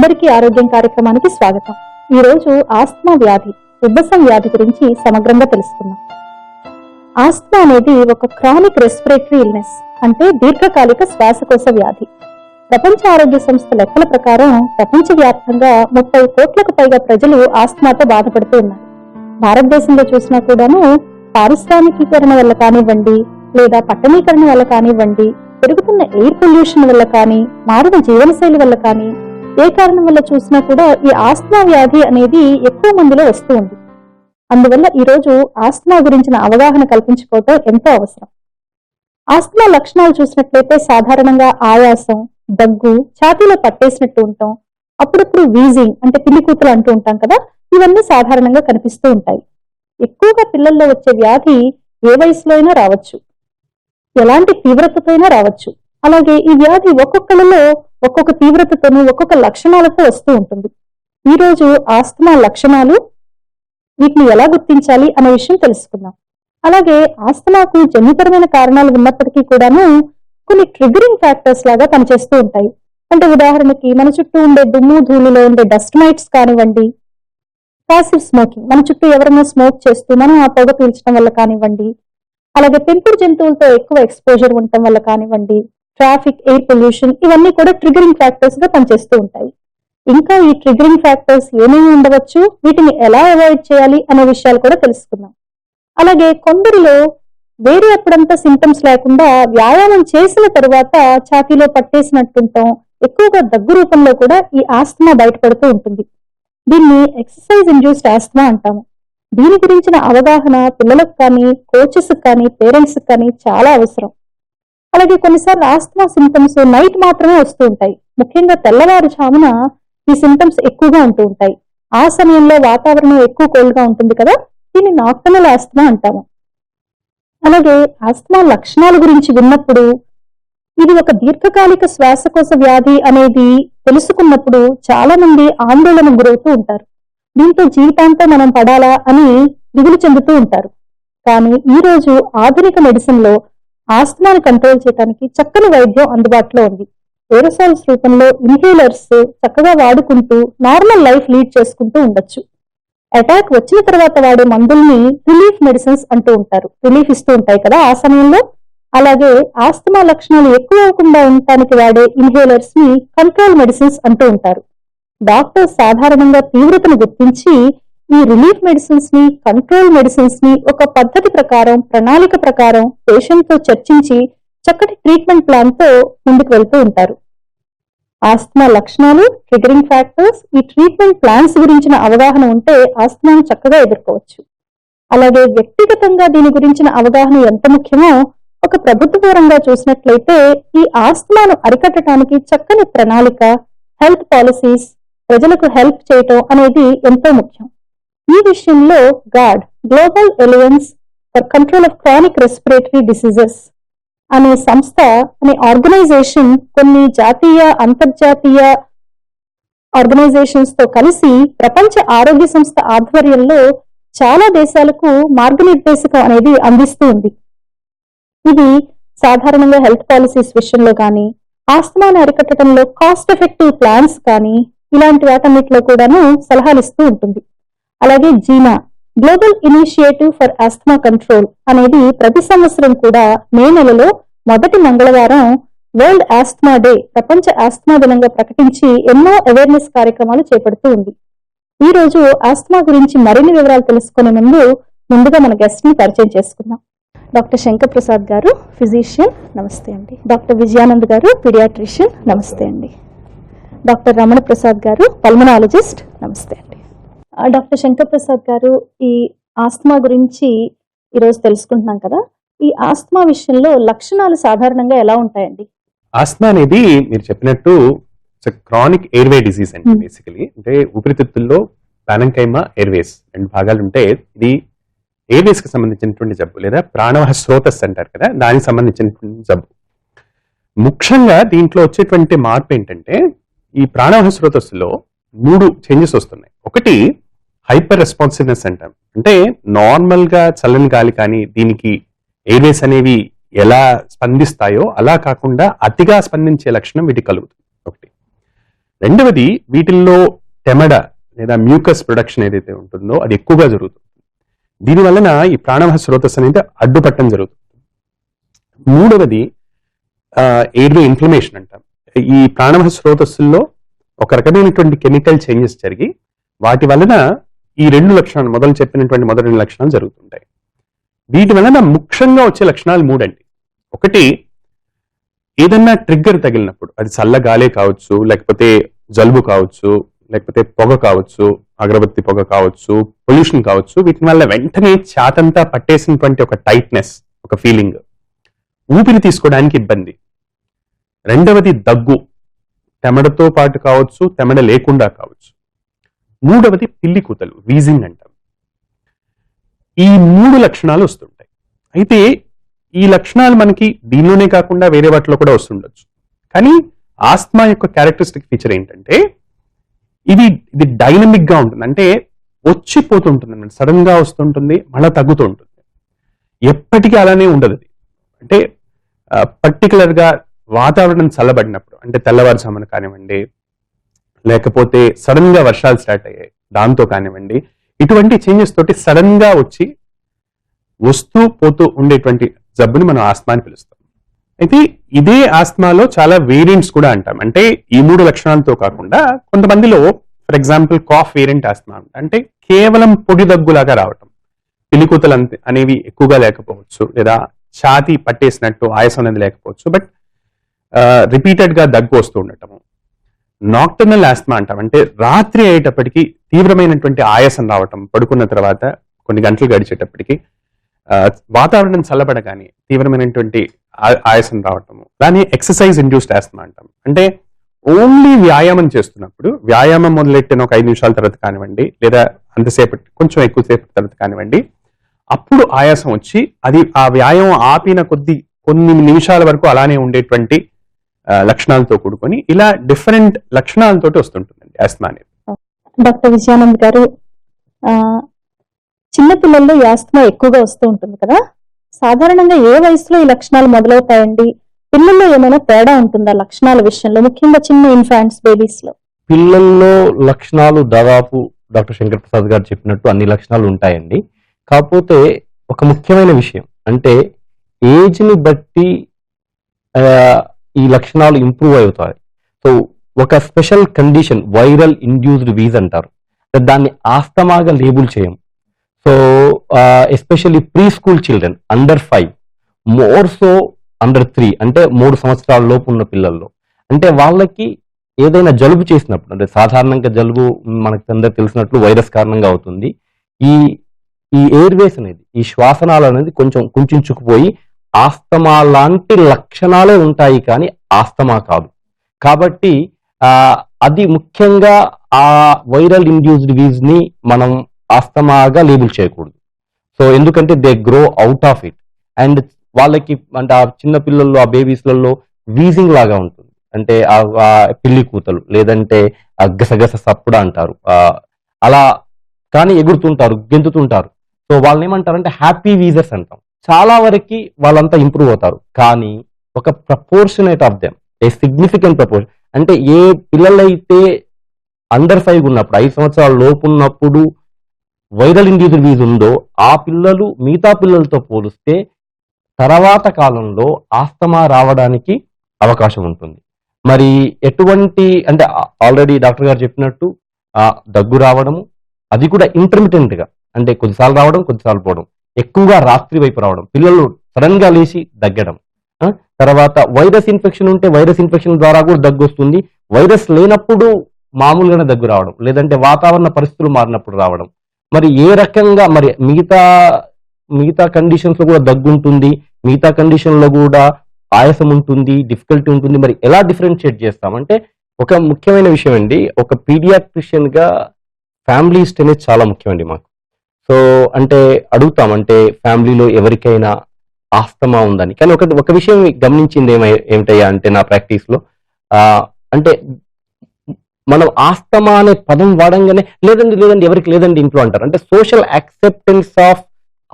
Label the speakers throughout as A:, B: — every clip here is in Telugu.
A: అందరికీ ఆరోగ్యం కార్యక్రమానికి స్వాగతం. ఈ రోజు ఆస్తమా వ్యాధి, ఉబ్బసం వ్యాధి గురించి సమగ్రంగా తెలుసుకుందాం. ఆస్తమా అనేది ఒక క్రానిక్ రెస్పిరేటరీ ఇల్నెస్, అంటే దీర్ఘకాలిక శ్వాసకోశ వ్యాధి. ప్రపంచ ఆరోగ్య సంస్థ లెక్కల ప్రకారం ప్రపంచవ్యాప్తంగా 30 కోట్లకు పైగా ప్రజలు ఆస్తమాతో బాధపడుతూ ఉన్నారు. భారతదేశంలో చూసినా కూడాను పారిశ్రామికీకరణ వల్ల కానివ్వండి, లేదా పట్టణీకరణ వల్ల కానివ్వండి, పెరుగుతున్న ఎయిర్ పొల్యూషన్ వల్ల కానీ, మారిన జీవనశైలి వల్ల కానీ, ఏ కారణం వల్ల చూసినా కూడా ఈ ఆస్తమా వ్యాధి అనేది ఎక్కువ మందిలో వస్తూ ఉంది. అందువల్ల ఈరోజు ఆస్తమా గురించిన అవగాహన కల్పించుకోవటం ఎంతో అవసరం. ఆస్తమా లక్షణాలు చూసినట్లయితే సాధారణంగా ఆయాసం, దగ్గు, ఛాతీలో పట్టేసినట్టు ఉంటాం, అప్పుడప్పుడు వీజింగ్ అంటే పిల్లికూతులు అంటూ ఉంటాం కదా, ఇవన్నీ సాధారణంగా కనిపిస్తూ ఉంటాయి. ఎక్కువగా పిల్లల్లో వచ్చే వ్యాధి ఏ వయసులో అయినా రావచ్చు, ఎలాంటి తీవ్రతతో అయినా రావచ్చు. అలాగే ఈ వ్యాధి ఒక్కొక్కరిలో ఒక్కొక్క తీవ్రతతోనూ ఒక్కొక్క లక్షణాలతో వస్తూ ఉంటుంది. ఈ రోజు ఆస్తమా లక్షణాలు, వీటిని ఎలా గుర్తించాలి అనే విషయం తెలుసుకుందాం. అలాగే ఆస్తమాకు జన్యుపరమైన కారణాలు ఉన్నప్పటికీ కూడాను కొన్ని ట్రిగరింగ్ ఫ్యాక్టర్స్ లాగా పనిచేస్తూ ఉంటాయి. అంటే ఉదాహరణకి మన చుట్టూ ఉండే దుమ్ము ధూళిలో ఉండే డస్ట్ మైట్స్ కానివ్వండి, పాసివ్ స్మోకింగ్, మన చుట్టూ ఎవరైనా స్మోక్ చేస్తూ మనం ఆ పొగ పీల్చడం వల్ల కానివ్వండి, అలాగే పెంపుడు జంతువులతో ఎక్కువ ఎక్స్పోజర్ ఉండటం వల్ల కానివ్వండి, ట్రాఫిక్, ఎయిర్ పొల్యూషన్, ఇవన్నీ కూడా ట్రిగరింగ్ ఫ్యాక్టర్స్ గా పనిచేస్తూ ఉంటాయి. ఇంకా ఈ ట్రిగరింగ్ ఫ్యాక్టర్స్ ఏమేమి ఉండవచ్చు, వీటిని ఎలా అవాయిడ్ చేయాలి అనే విషయాలు కూడా తెలుసుకుందాం. అలాగే కొందరిలో వేరే అప్పుడంతా సింటమ్స్ లేకుండా వ్యాయామం చేసిన తరువాత ఛాతీలో పట్టేసినట్టుంటాం, ఎక్కువగా దగ్గు రూపంలో కూడా ఈ ఆస్తమా బయటపడుతూ ఉంటుంది. దీన్ని ఎక్సర్సైజ్ ఇండ్యూస్డ్ ఆస్తమా అంటాము. దీని గురించిన అవగాహన పిల్లలకు కానీ, కోచెస్ కానీ, పేరెంట్స్ కానీ చాలా అవసరం. అలాగే కొన్నిసార్లు ఆస్తమా సింటమ్స్ నైట్ మాత్రమే వస్తూ ఉంటాయి. ముఖ్యంగా తెల్లవారుజామున ఈ సింటమ్స్ ఎక్కువగా ఉంటూ ఉంటాయి. ఆ సమయంలో వాతావరణం ఎక్కువ కోల్డ్ గా ఉంటుంది కదా, దీన్ని నాక్టర్నల్ ఆస్తమా అంటాము. అలాగే ఆస్తమా లక్షణాల గురించి విన్నప్పుడు ఇది ఒక దీర్ఘకాలిక శ్వాసకోశ వ్యాధి అనేది తెలుసుకున్నప్పుడు చాలా మంది ఆందోళనకు గురవుతూ ఉంటారు. దీంతో జీవితాంతం మనం పడాలా అని దిగులు చెందుతూ ఉంటారు. కానీ ఈ రోజు ఆధునిక మెడిసిన్ లో ఆస్తమాను కంట్రోల్ చేయడానికి చక్కని వైద్యం అందుబాటులో ఉంది. ఏరోసాల్స్ రూపంలో ఇన్హేలర్స్ చక్కగా వాడుకుంటూ నార్మల్ లైఫ్ లీడ్ చేసుకుంటూ ఉండొచ్చు. అటాక్ వచ్చిన తర్వాత వాడే మందుల్ని రిలీఫ్ మెడిసిన్స్ అంటూ ఉంటారు, రిలీఫ్ ఇస్తూ ఉంటాయి కదా ఆ సమయంలో. అలాగే ఆస్తమా లక్షణాలు ఎక్కువ అవ్వకుండా ఉండటానికి వాడే ఇన్హేలర్స్ ని కంట్రోల్ మెడిసిన్స్ అంటూ ఉంటారు. డాక్టర్స్ సాధారణంగా తీవ్రతను గుర్తించి ఈ రిలీఫ్ మెడిసిన్స్ ని, కంట్రోల్ మెడిసిన్స్ ని ఒక పద్ధతి ప్రకారం, ప్రణాళిక ప్రకారం పేషెంట్ తో చర్చించి చక్కటి ట్రీట్మెంట్ ప్లాన్ తో ముందుకు వెళ్తూ ఉంటారు. ఆస్తమా లక్షణాలు, ట్రిగరింగ్ ఫ్యాక్టర్స్, ఈ ట్రీట్మెంట్ ప్లాన్స్ గురించిన అవగాహన ఉంటే ఆస్తమాను చక్కగా ఎదుర్కోవచ్చు. అలాగే వ్యక్తిగతంగా దీని గురించిన అవగాహన ఎంత ముఖ్యమో ఒక ప్రభుత్వ పరంగా చూసినట్లయితే ఈ ఆస్తమాను అరికట్టడానికి చక్కని ప్రణాళిక, హెల్త్ పాలసీస్, ప్రజలకు హెల్ప్ చేయటం అనేది ఎంతో ముఖ్యం. ఈ విషయంలో God, global alliance for control of chronic respiratory diseases అనే సంస్థ, అనే ఆర్గనైజేషన్ కొన్ని జాతీయ, అంతర్జాతీయ ఆర్గనైజేషన్స్ తో కలిసి ప్రపంచ ఆరోగ్య సంస్థ ఆధ్వర్యంలో చాలా దేశాలకు మార్గనిర్దేశకం అనేది అందిస్తూ ఉంది. ఇది సాధారణంగా హెల్త్ పాలసీస్ విషయంలో కానీ, ఆస్తమాను అరికట్టడంలో కాస్ట్ ఎఫెక్టివ్ ప్లాన్స్ కానీ, ఇలాంటి వాటన్నిటిలో కూడాను సలహాలు ఇస్తూ ఉంటుంది. అలాగే జీనా, global initiative for asthma control అనేది ప్రతి సంవత్సరం కూడా మే నెలలో మొదటి మంగళవారం వరల్డ్ ఆస్తమా డే, ప్రపంచ ఆస్తమా దినంగా ప్రకటించి ఎన్నో అవేర్నెస్ కార్యక్రమాలు చేపడుతూ ఉంది. ఈ రోజు ఆస్తమా గురించి మరిన్ని వివరాలు తెలుసుకునే ముందుగా మన గెస్ట్ ని పరిచయం చేసుకుందాం. డాక్టర్ శంకర్ ప్రసాద్ గారు, ఫిజిషియన్, నమస్తే అండి. డాక్టర్ విజయానంద్ గారు, పీడియాట్రిషియన్, నమస్తే అండి. డాక్టర్ రమణ ప్రసాద్ గారు, పల్మనాలజిస్ట్, నమస్తే అండి. డాక్టర్ శంకర్ ప్రసాద్ గారు, ఈ ఆస్తమా గురించి ఈరోజు తెలుసుకుంటున్నాం కదా, ఈ ఆస్తమా విషయంలో లక్షణాలు సాధారణంగా ఎలా ఉంటాయండి?
B: ఆస్తమా అనేది మీరు చెప్పినట్టు క్రానిక్ ఎయిర్వే డిసీజ్ అండి. బేసికలీ అంటే ఊపిరితిత్తుల్లో పారెన్కైమా, ఎయిర్వేస్ రెండు భాగాలు ఉంటే ఇది ఎయిర్వేస్ కి సంబంధించినటువంటి జబ్బు, లేదా ప్రాణవాహ స్రోతస్ అంటారు కదా, దానికి సంబంధించినటువంటి జబ్బు. ముఖ్యంగా దీంట్లో వచ్చేటువంటి మార్పు ఏంటంటే ఈ ప్రాణవాహ స్రోతస్సులో 3 చేంజెస్ వస్తున్నాయి. ఒకటి హైపర్ రెస్పాన్సివ్నెస్ అంటాం, అంటే నార్మల్ గా చల్లని గాలి కానీ దీనికి ఎయిర్వేస్ అనేవి ఎలా స్పందిస్తాయో అలా కాకుండా అతిగా స్పందించే లక్షణం వీటికి కలుగుతుంది. ఒకటి. రెండవది వీటిల్లో తెమడ లేదా మ్యూకస్ ప్రొడక్షన్ ఏదైతే ఉంటుందో అది ఎక్కువగా జరుగుతుంది. దీని వలన ఈ ప్రాణవాహ స్రోతస్ అనేది అడ్డుపట్టడం జరుగుతుంది. మూడవది ఎయిర్వే ఇన్ఫ్లమేషన్ అంటాం. ఈ ప్రాణవాహ స్రోతస్సుల్లో ఒక రకమైనటువంటి కెమికల్ చేంజెస్ జరిగి వాటి వలన ఈ రెండు లక్షణాలు మొదలు చెప్పినటువంటి మొదటి రెండు లక్షణాలు జరుగుతుంటాయి. వీటి వలన ముఖ్యంగా వచ్చే లక్షణాలు మూడండి. ఒకటి, ఏదన్నా ట్రిగ్గర్ తగిలినప్పుడు, అది చల్లగాలే కావచ్చు, లేకపోతే జలుబు కావచ్చు, లేకపోతే పొగ కావచ్చు, అగరబత్తి పొగ కావచ్చు, పొల్యూషన్ కావచ్చు, వీటి వల్ల వెంటనే ఛాతంతా పట్టేసినటువంటి ఒక టైట్నెస్, ఒక ఫీలింగ్, ఊపిరి తీసుకోవడానికి ఇబ్బంది. రెండవది దగ్గు, తెమడతో పాటు కావచ్చు, తెమడ లేకుండా కావచ్చు. మూడవది పిల్లి కూతలు, వీజింగ్ అంటాం. ఈ మూడు లక్షణాలు వస్తుంటాయి. అయితే ఈ లక్షణాలు మనకి దీనిలోనే కాకుండా వేరే వాటిలో కూడా వస్తుండొచ్చు. కానీ ఆస్మా యొక్క క్యారెక్టరిస్టిక్ ఫీచర్ ఏంటంటే ఇది డైనమిక్ గా ఉంటుంది. అంటే వచ్చిపోతుంటుంది అన్నమాట, సడన్ గా వస్తుంటుంది, మళ్ళా తగ్గుతూ ఉంటుంది, ఎప్పటికీ అలానే ఉండదు. అది అంటే పర్టికులర్ గా వాతావరణం చల్లబడినప్పుడు, అంటే తెల్లవారుజామున కానివ్వండి, లేకపోతే సడన్ గా వర్షాలు స్టార్ట్ అయ్యాయి దాంతో కానివ్వండి, ఇటువంటి చేంజెస్ తోటి సడన్ గా వచ్చి వస్తూ పోతూ ఉండేటువంటి జబ్బుని మనం ఆస్మా అని పిలుస్తాం. అయితే ఇదే ఆస్మాలో చాలా వేరియంట్స్ కూడా అంటాం. అంటే ఈ మూడు లక్షణాలతో కాకుండా కొంతమందిలో, for example cough variant asthma అంటే కేవలం పొడి దగ్గులాగా రావటం, పిలికూతలు అనేవి ఎక్కువగా లేకపోవచ్చు, లేదా ఛాతీ పట్టేసినట్టు ఆయాసం అనేది లేకపోవచ్చు, బట్ రిపీటెడ్ గా దగ్గు వస్తూ ఉండటము. నాక్టర్నల్ ఆస్మా అంటాం. అంటే రాత్రి అయ్యేటప్పటికి తీవ్రమైనటువంటి ఆయాసం రావటం, పడుకున్న తర్వాత కొన్ని గంటలు గడిచేటప్పటికి వాతావరణం చల్లబడగానే తీవ్రమైనటువంటి ఆయాసం రావటము. దాన్ని ఎక్సర్సైజ్ ఇండ్యూస్డ్ ఆస్మా అంటాం. అంటే ఓన్లీ వ్యాయామం చేస్తున్నప్పుడు, వ్యాయామం మొదలెట్టిన ఒక 5 నిమిషాల తర్వాత కానివ్వండి, లేదా అంతసేపటి కొంచెం ఎక్కువసేపటి తర్వాత కానివ్వండి, అప్పుడు ఆయాసం వచ్చి అది ఆ వ్యాయామం ఆపిన కొన్ని నిమిషాల వరకు అలానే ఉండేటువంటి లక్షణాలతో కూడుకొని ఇలా డిఫరెంట్ లక్షణాలతోటి వస్తుంటుందండి ఆస్మా అనేది.
A: డాక్టర్ విజయానంద్ గారు, చిన్నపిల్లల్లో ఈ ఆస్మా ఎక్కువగా వస్తూ ఉంటుంది కదా, సాధారణంగా ఏ వయసులో ఈ లక్షణాలు మొదలవుతాయండి? పిల్లల్లో ఏమైనా తేడా ఉంటుందా లక్షణాల విషయంలో, ముఖ్యంగా చిన్న ఇన్ఫాంట్స్, బేబీస్ లో?
C: పిల్లల్లో లక్షణాలు దాదాపు డాక్టర్ శంకర్ ప్రసాద్ గారు చెప్పినట్టు అన్ని లక్షణాలు ఉంటాయండి. కాకపోతే ఒక ముఖ్యమైన విషయం అంటే ఏజ్ ని బట్టి ఈ లక్షణాలు ఇంప్రూవ్ అవుతాయి. సో ఒక స్పెషల్ కండిషన్ వైరల్ ఇండ్యూస్డ్ వీజ్ అంటారు, దాన్ని ఆస్తమాగా లేబుల్ చేయం. So especially pre school children under 5, more so under 3, అంటే 3 సంవత్సరాల లోపు ఉన్న పిల్లల్లో, అంటే వాళ్ళకి ఏదైనా జలుబు చేసినప్పుడు, అంటే సాధారణంగా జలుబు మనకు అందరికి తెలిసినట్లు వైరస్ కారణంగా అవుతుంది. ఈ ఎయిర్వేస్ అనేది, ఈ శ్వాసనాలు అనేది కొంచెం కుంచుకుపోయి ఆస్తమా లాంటి లక్షణాలే ఉంటాయి, కానీ ఆస్తమా కాదు. కాబట్టి అది ముఖ్యంగా ఆ వైరల్ ఇండ్యూస్డ్ వీజ్ ని మనం ఆస్తమాగా లేబుల్ చేయకూడదు. సో ఎందుకంటే they grow out of it. And వాళ్ళకి అంటే ఆ చిన్న పిల్లల్లో, ఆ బేబీస్లలో వీజింగ్ లాగా ఉంటుంది, అంటే ఆ పిల్లి కూతలు, లేదంటే ఆ గసగస సప్పుడు అంటారు, అలా కానీ ఎగురుతుంటారు, గెంతుతుంటారు. సో వాళ్ళని ఏమంటారంటే హ్యాపీ వీజర్స్ అంటాం. చాలా వరకు వాళ్ళంతా ఇంప్రూవ్ అవుతారు, కానీ ఒక proportionate of them, a significant proportion, అంటే ఏ పిల్లలైతే అండర్ 5 ఉన్నప్పుడు, 5 సంవత్సరాల లోపు ఉన్నప్పుడు వైరల్ ఇండ్యూస్డ్ వీజ్ ఉందో, ఆ పిల్లలు మిగతా పిల్లలతో పోలిస్తే తర్వాత కాలంలో ఆస్తమా రావడానికి అవకాశం ఉంటుంది. మరి ఎటువంటి, అంటే ఆల్రెడీ డాక్టర్ గారు చెప్పినట్టు దగ్గు రావడము, అది కూడా ఇంటర్మిటెంట్ గా, అంటే కొద్దిసార్లు రావడం, కొద్దిసార్లు పోవడం, ఎక్కువగా రాత్రి వైపు రావడం, పిల్లలు సడన్ గా లేచి దగ్గడం. తర్వాత వైరస్ ఇన్ఫెక్షన్ ఉంటే వైరస్ ఇన్ఫెక్షన్ ద్వారా కూడా దగ్గు వస్తుంది. వైరస్ లేనప్పుడు మామూలుగానే దగ్గు రావడం, లేదంటే వాతావరణ పరిస్థితులు మారినప్పుడు రావడం. మరి ఏ రకంగా, మరి మిగతా కండిషన్స్ లో కూడా దగ్గు ఉంటుంది, మిగతా కండిషన్ లో కూడా ఆయాసం ఉంటుంది, డిఫికల్టీ ఉంటుంది. మరి ఎలా డిఫరెన్షియేట్ చేస్తామంటే ఒక ముఖ్యమైన విషయం అండి, ఒక పీడియాట్రిషియన్ గా ఫ్యామిలీ హిస్టరీ అనేది చాలా ముఖ్యమండి మాకు. సో అంటే అడుగుతాం, అంటే ఫ్యామిలీలో ఎవరికైనా ఆస్తమా ఉందని. కానీ ఒక విషయం గమనించింది ఏమిటయ్యా అంటే నా ప్రాక్టీస్ లో, అంటే మనం ఆస్తమా అనే పదం వాడంగానే లేదండి ఎవరికి లేదండి ఇంట్లో అంటారు. అంటే సోషల్ యాక్సెప్టెన్స్ ఆఫ్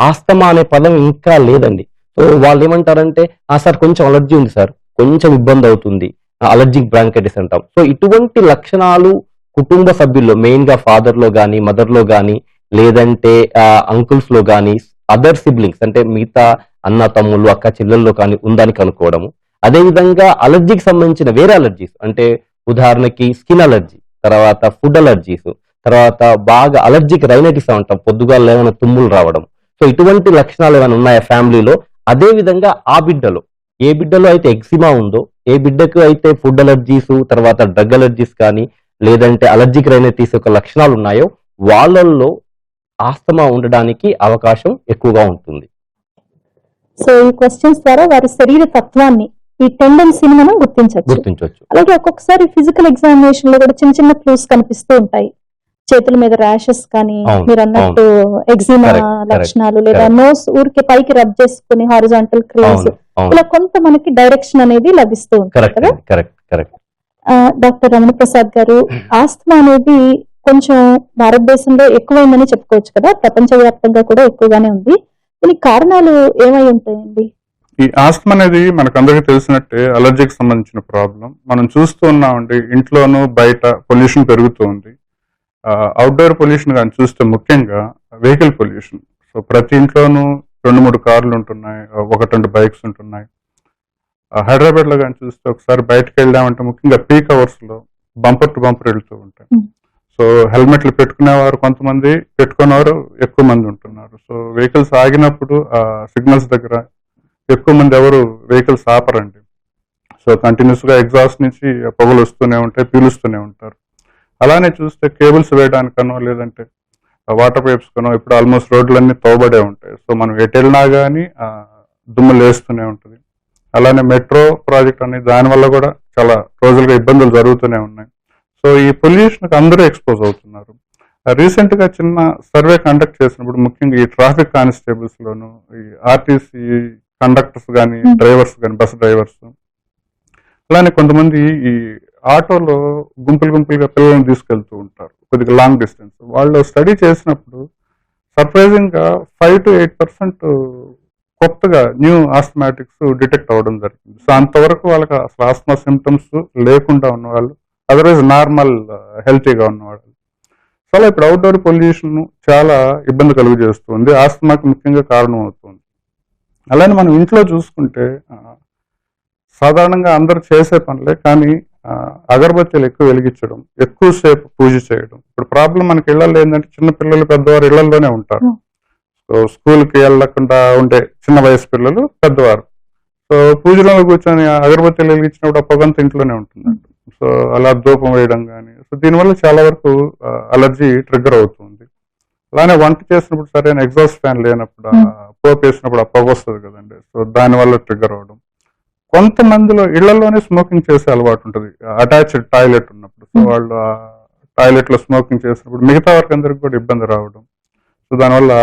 C: ఆస్తమా అనే పదం ఇంకా లేదండి. సో వాళ్ళు ఏమంటారంటే సార్ కొంచెం అలర్జీ ఉంది సార్, కొంచెం ఇబ్బంది అవుతుంది, అలర్జిక్ బ్రాంకైటిస్ అంటాం. సో ఇటువంటి లక్షణాలు కుటుంబ సభ్యుల్లో మెయిన్ గా ఫాదర్ లో గానీ మదర్ లో గానీ లేదంటే అంకుల్స్ లో గానీ అదర్ సిబ్లింగ్స్ అంటే మిగతా అన్న తమ్ముళ్ళు అక్క చెల్లెల్లో కానీ ఉందని కనుక్కోవడము. అదేవిధంగా అలర్జీకి సంబంధించిన వేరే అలర్జీస్ అంటే ఉదాహరణకి స్కిన్ అలర్జీ, తర్వాత ఫుడ్ అలర్జీస్, తర్వాత బాగా అలర్జిక్ రైనైటిస్ అంటాం, పొద్దుగాల ఏమైనా తుమ్ములు రావడం. సో ఇటువంటి లక్షణాలు ఏమైనా ఉన్నాయా ఫ్యామిలీలో? అదే విధంగా ఆ బిడ్డలో ఏ బిడ్డలో అయితే ఎక్సిమా ఉందో, ఏ బిడ్డకు అయితే ఫుడ్ అలర్జీస్ తర్వాత డ్రగ్ అలర్జీస్ కానీ లేదంటే అలర్జిక్ రైనైటిస్ యొక్క లక్షణాలు ఉన్నాయో వాళ్ళల్లో ఆస్తమా ఉండడానికి అవకాశం ఎక్కువగా ఉంటుంది.
A: సో ఈ క్వశ్చన్స్ ద్వారా వారి శరీర తత్వాన్ని, ఈ టెండెన్సీని మనం గుర్తించవచ్చు. అలాగే ఒక్కొక్కసారి ఫిజికల్ ఎగ్జామినేషన్ లో కూడా చిన్న చిన్న క్లూస్ కనిపిస్తూ ఉంటాయి. చేతుల మీద ర్యాషెస్ కానీ మీరు అన్నట్టు ఎగ్జిమా లక్షణాలు, లేదా నోస్ ఊరికే పైకి రబ్ చేసుకుని హారిజాంటల్ క్రీమ్స్, ఇలా కొంత మనకి డైరెక్షన్ అనేది లభిస్తూ ఉంటుంది కదా. డాక్టర్ రమణ ప్రసాద్ గారు, ఆస్తమా అనేది కొంచెం భారతదేశంలో ఎక్కువైందని చెప్పుకోవచ్చు కదా, ప్రపంచవ్యాప్తంగా కూడా ఎక్కువగానే ఉంది. దీనికి కారణాలు ఏమై ఉంటాయండి?
D: ఈ ఆస్తమా అనేది మనకు అందరికీ తెలిసినట్టే అలర్జీకి సంబంధించిన ప్రాబ్లం. మనం చూస్తూ ఉన్నామండి, ఇంట్లోనూ బయట పొల్యూషన్ పెరుగుతూ ఉంది. అవుట్డోర్ పొల్యూషన్ కానీ చూస్తే ముఖ్యంగా వెహికల్ పొల్యూషన్. సో ప్రతి ఇంట్లోనూ 2-3 కార్లు ఉంటున్నాయి, 1-2 బైక్స్ ఉంటున్నాయి. హైదరాబాద్ లో కానీ చూస్తే ఒకసారి బయటకు వెళ్దామంటే ముఖ్యంగా పీక్ అవర్స్ లో బంపర్ టు బంపర్ వెళ్తూ ఉంటాయి. సో హెల్మెట్లు పెట్టుకునేవారు కొంతమంది, పెట్టుకునేవారు ఎక్కువ మంది ఉంటున్నారు. సో వెహికల్స్ ఆగినప్పుడు సిగ్నల్స్ దగ్గర ఎక్కువ మంది ఎవరు వెహికల్స్ ఆపరండి. సో కంటిన్యూస్ గా ఎగ్జాస్ట్ నుంచి పొగలు వస్తూనే ఉంటాయి, పీలుస్తూనే ఉంటారు. అలానే చూస్తే కేబుల్స్ వేయడానికనో లేదంటే వాటర్ పైప్స్ కనో ఇప్పుడు ఆల్మోస్ట్ రోడ్లన్నీ తోబడే ఉంటాయి. సో మనం ఎటు వెళ్ళినా కానీ దుమ్ములు వేస్తూనే ఉంటుంది. అలానే మెట్రో ప్రాజెక్ట్ అనేది దానివల్ల కూడా చాలా రోజులుగా ఇబ్బందులు జరుగుతూనే ఉన్నాయి. సో ఈ పొల్యూషన్కి అందరూ ఎక్స్పోజ్ అవుతున్నారు. రీసెంట్ గా చిన్న సర్వే కండక్ట్ చేసినప్పుడు ముఖ్యంగా ఈ ట్రాఫిక్ కానిస్టేబుల్స్ లోను, ఈ ఆర్టీసీ కండక్టర్స్ కానీ డ్రైవర్స్ కానీ బస్ డ్రైవర్స్, అలానే కొంతమంది ఈ ఆటోలో గుంపులుగా పిల్లల్ని తీసుకెళ్తూ ఉంటారు కొద్దిగా లాంగ్ డిస్టెన్స్. వాళ్ళు స్టడీ చేసినప్పుడు సర్ప్రైజింగ్ గా 5 to 8% కొత్తగా న్యూ ఆస్మాటిక్స్ డిటెక్ట్ అవ్వడం జరిగింది. సో అంతవరకు వాళ్ళకి అసలు ఆస్మా సిమ్టమ్స్ లేకుండా ఉన్నవాళ్ళు, అదర్వైజ్ నార్మల్ హెల్తీగా ఉన్నవాళ్ళు. సో అలా ఇప్పుడు అవుట్డోర్ పొల్యూషన్ చాలా ఇబ్బంది కలుగు చేస్తుంది, ఆస్మాకి ముఖ్యంగా కారణం అవుతుంది. అలానే మనం ఇంట్లో చూసుకుంటే సాధారణంగా అందరు చేసే పనులే, కానీ అగరబత్తీలు ఎక్కువ వెలిగించడం, ఎక్కువసేపు పూజ చేయడం. ఇప్పుడు ప్రాబ్లం మనకి ఇళ్లలో ఏంటంటే చిన్న పిల్లలు పెద్దవారు ఇళ్లలోనే ఉంటారు. సో స్కూల్కి వెళ్ళకుండా ఉండే చిన్న వయసు పిల్లలు పెద్దవారు. సో పూజలో కూర్చొని అగరబత్తీలు వెలిగించినప్పుడు ఆ పొగంతా ఇంట్లోనే ఉంటుందండి. సో అలా ధూపం వేయడం కానీ, సో దీనివల్ల చాలా వరకు అలర్జీ ట్రిగ్గర్ అవుతుంది. అలానే వంట చేసినప్పుడు సరైన ఎగ్జాస్ట్ ఫ్యాన్ లేనప్పుడు, పోపు వేసినప్పుడు ఆ పొగ వస్తుంది కదండి. సో దానివల్ల ట్రిగ్గర్ అవడం. కొంతమందిలో ఇళ్లలోనే స్మోకింగ్ చేసే అలవాటు ఉంటుంది, అటాచ్డ్ టాయిలెట్ ఉన్నప్పుడు. సో వాళ్ళు టాయిలెట్ లో స్మోకింగ్ చేసినప్పుడు మిగతా వారికి అందరికి కూడా ఇబ్బంది రావడం. సో దానివల్ల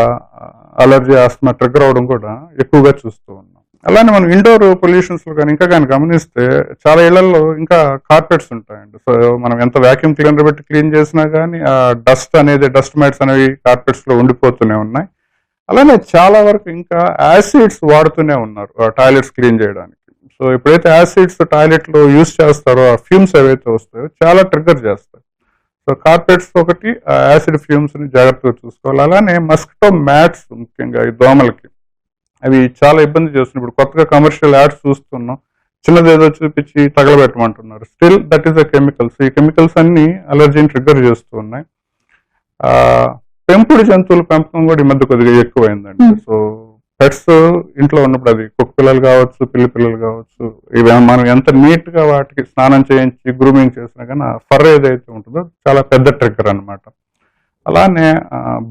D: అలర్జీ, ఆస్మా ట్రిగ్గర్ అవడం కూడా ఎక్కువగా చూస్తూ ఉన్నాం. అలానే మనం ఇండోర్ పొల్యూషన్స్ లో కానీ ఇంకా కానీ గమనిస్తే చాలా ఇళ్లలో ఇంకా కార్పెట్స్ ఉంటాయండి. సో మనం ఎంత వ్యాక్యూమ్ క్లీనర్ పెట్టి క్లీన్ చేసినా కానీ ఆ డస్ట్ అనేది, డస్ట్ మైట్స్ అనేవి కార్పెట్స్ లో ఉండిపోతూనే ఉన్నాయి. అలానే చాలా వరకు ఇంకా యాసిడ్స్ వాడుతూనే ఉన్నారు టాయిలెట్స్ క్లీన్ చేయడానికి. సో ఎప్పుడైతే యాసిడ్స్ టాయిలెట్ లో యూజ్ చేస్తారో ఆ ఫ్యూమ్స్ ఏవైతే వస్తాయో చాలా ట్రిగ్గర్ చేస్తాయి. సో కార్పెట్స్ ఒకటి యాసిడ్ ఫ్యూమ్స్ ని జాగ్రత్తగా చూసుకోవాలి. అలానే మస్కిటో మ్యాట్స్ ముఖ్యంగా ఈ దోమలకి అవి చాలా ఇబ్బంది చేస్తున్నాయి. ఇప్పుడు కొత్తగా కమర్షియల్ యాడ్స్ చూస్తున్నాం, చిన్నది ఏదో చూపించి తగలబెట్టమంటున్నారు. Still that is the chemicals. ఈ కెమికల్స్ అన్ని అలర్జీని ట్రిగ్గర్ చేస్తూ ఉన్నాయి. పెంపుడు జంతువుల పెంపకం కూడా ఈ మధ్య కొద్దిగా ఎక్కువైందండి. సో పెట్స్ ఇంట్లో ఉన్నప్పుడు అది కుక్క పిల్లలు కావచ్చు, పిల్లి పిల్లలు కావచ్చు, ఇవి మనం ఎంత నీట్ గా వాటికి స్నానం చేయించి గ్రూమింగ్ చేసినా కానీ ఆ ఫర్ ఏదైతే ఉంటుందో చాలా పెద్ద ట్రిగ్గర్ అనమాట. అలానే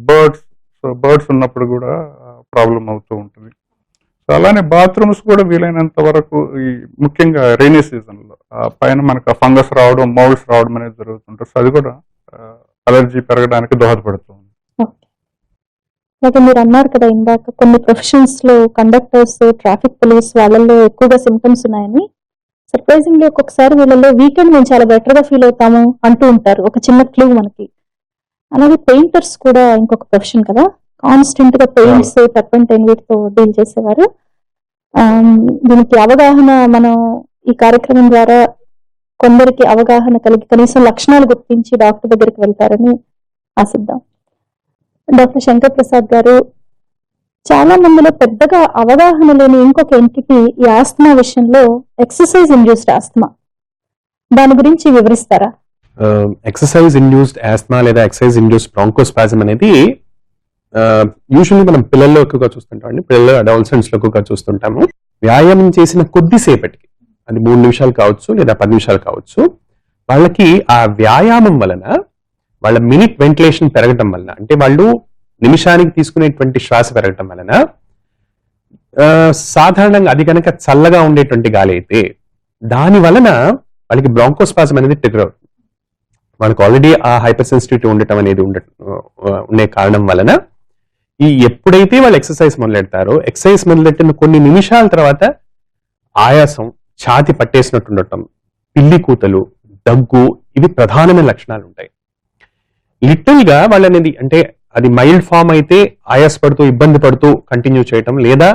D: బర్డ్స్, సో బర్డ్స్ ఉన్నప్పుడు కూడా ప్రాబ్లం అవుతూ ఉంటుంది. సో అలానే బాత్రూమ్స్ కూడా వీలైనంత వరకు ఈ ముఖ్యంగా రైనీ సీజన్ లో పైన మనకు ఫంగస్ రావడం, మౌల్స్ రావడం అనేది జరుగుతుంటుంది. సో అది కూడా అలర్జీ పెరగడానికి దోహదపడుతుంది.
A: అలాగే మీరు అన్నారు కదా ఇందాక కొన్ని ప్రొఫెషన్స్ లో కండక్టర్స్, ట్రాఫిక్ పోలీస్ వాళ్ళల్లో ఎక్కువగా సిమ్టమ్స్ ఉన్నాయని. సర్ప్రైజింగ్లీ ఒక్కొక్కసారి వీళ్ళలో వీకెండ్ మేము చాలా బెటర్ గా ఫీల్ అవుతాము అంటూ ఉంటారు, ఒక చిన్న క్లూ మనకి. అలాగే పెయింటర్స్ కూడా ఇంకొక ప్రొఫెషన్ కదా, కాన్స్టెంట్ గా పెయింట్స్, టర్పెంటైన్ వీటితో డీల్ చేసేవారు. దీనికి అవగాహన మనం ఈ కార్యక్రమం ద్వారా కొందరికి అవగాహన కలిగి కనీసం లక్షణాలు గుర్తించి డాక్టర్ దగ్గరికి వెళ్తారని ఆశిద్దాం. డాక్టర్ శంకర్ ప్రసాద్ గారు, చాలా మందిలో పెద్దగా అవగాహన లేని ఇంకొక ఎంటిటీ ఈ ఆస్తమా విషయంలో ఎక్సర్సైజ్ ఇండ్యూస్డ్ ఆస్తమా. దాని గురించి వివరిస్తారా?
B: ఎక్సర్సైజ్ ఇండ్యూస్డ్ ఆస్తమా లేదా ఎక్సర్సైజ్ ఇండ్యూస్డ్ బ్రాంకోస్పాజం అనేది యూజువల్లీ మనం పిల్లల్లో ఎక్కువగా చూస్తుంటాం అండి. పిల్లలు అడాలసెంట్స్ లో ఎక్కువగా చూస్తుంటాము. వ్యాయామం చేసిన కొద్దిసేపటికి, అది 3 నిమిషాలు కావచ్చు లేదా 10 నిమిషాలు కావచ్చు, వాళ్ళకి ఆ వ్యాయామం వలన వాళ్ళ మినిట్ వెంటిలేషన్ పెరగటం వలన, అంటే వాళ్ళు నిమిషానికి తీసుకునేటువంటి శ్వాస పెరగటం వలన, సాధారణంగా అది కనుక చల్లగా ఉండేటువంటి గాలి అయితే దాని వలన వాళ్ళకి బ్రాంకోస్పాజం అనేది ట్రిగర్ అవుతుంది. వాళ్ళకి ఆల్రెడీ ఆ హైపర్ సెన్సిటివిటీ ఉండటం అనేది ఉండే కారణం వలన ఎప్పుడైతే వాళ్ళు ఎక్సర్సైజ్ మొదలెడతారో, ఎక్సర్సైజ్ మొదలెట్టిన కొన్ని నిమిషాల తర్వాత ఆయాసం, ఛాతి పట్టేసినట్టు ఉండటం, పిల్లి కూతలు, దగ్గు, ఇవి ప్రధానమైన లక్షణాలు ఉంటాయి. లిటిల్ గా వాళ్ళనేది అంటే అది మైల్డ్ ఫామ్ అయితే ఆయాసపడుతూ ఇబ్బంది పడుతూ కంటిన్యూ చేయటం, లేదా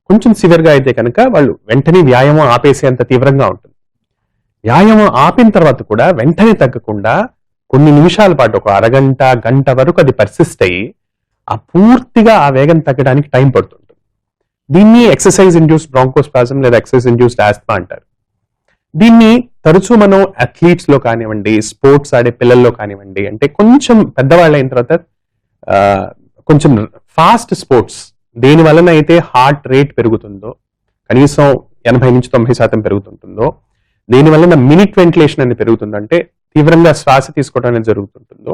B: కొంచెం సివియర్ గా అయితే కనుక వాళ్ళు వెంటనే వ్యాయామం ఆపేసేంత తీవ్రంగా ఉంటుంది. వ్యాయామం ఆపిన తర్వాత కూడా వెంటనే తగ్గకుండా కొన్ని నిమిషాల పాటు, ఒక అరగంట గంట వరకు అది పర్సిస్ట్ అయ్యి పూర్తిగా ఆ వేగం తగ్గడానికి టైం పడుతుంటుంది. దీన్ని ఎక్సర్సైజ్ ఇండ్యూస్డ్ బ్రాంకోస్పాజం లేదా ఎక్సర్సైజ్ ఇండ్యూస్డ్ ఆస్తమా అంటారు. దీన్ని తరచూ మనం అథ్లీట్స్ లో కానివ్వండి, స్పోర్ట్స్ ఆడే పిల్లల్లో కానివ్వండి, అంటే కొంచెం పెద్దవాళ్ళు అయిన తర్వాత కొంచెం ఫాస్ట్ స్పోర్ట్స్ దేని వలన అయితే హార్ట్ రేట్ పెరుగుతుందో, కనీసం 80 నుంచి 90% పెరుగుతుంటుందో, దేని వలన మినిట్ వెంటిలేషన్ అనేది పెరుగుతుందో, అంటే తీవ్రంగా శ్వాస తీసుకోవడం అనేది జరుగుతుంటుందో,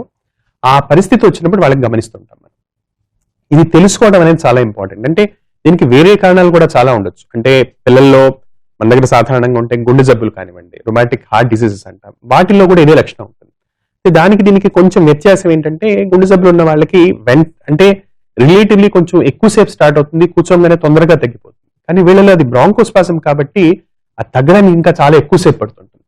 B: ఆ పరిస్థితి వచ్చినప్పుడు వాళ్ళకి గమనిస్తుంటాం మనం. ఇది తెలుసుకోవడం అనేది చాలా ఇంపార్టెంట్. అంటే దీనికి వేరే కారణాలు కూడా చాలా ఉండొచ్చు. అంటే పిల్లల్లో మన దగ్గర సాధారణంగా ఉంటే గుండె జబ్బులు కానివ్వండి, రొమాటిక్ హార్ట్ డిసీజెస్ అంటాం, వాటిల్లో కూడా ఇదే లక్షణం ఉంటుంది. దానికి దీనికి కొంచెం వ్యత్యాసం ఏంటంటే, గుండె జబ్బులు ఉన్న వాళ్ళకి అంటే రిలేటివ్లీ కొంచెం ఎక్కువసేపు స్టార్ట్ అవుతుంది, కూర్చోగానే తొందరగా తగ్గిపోతుంది. కానీ వీళ్ళలో అది బ్రాంకోస్పాజం కాబట్టి అది తగ్గడానికి ఇంకా చాలా ఎక్కువసేపు పడుతుంటుంది.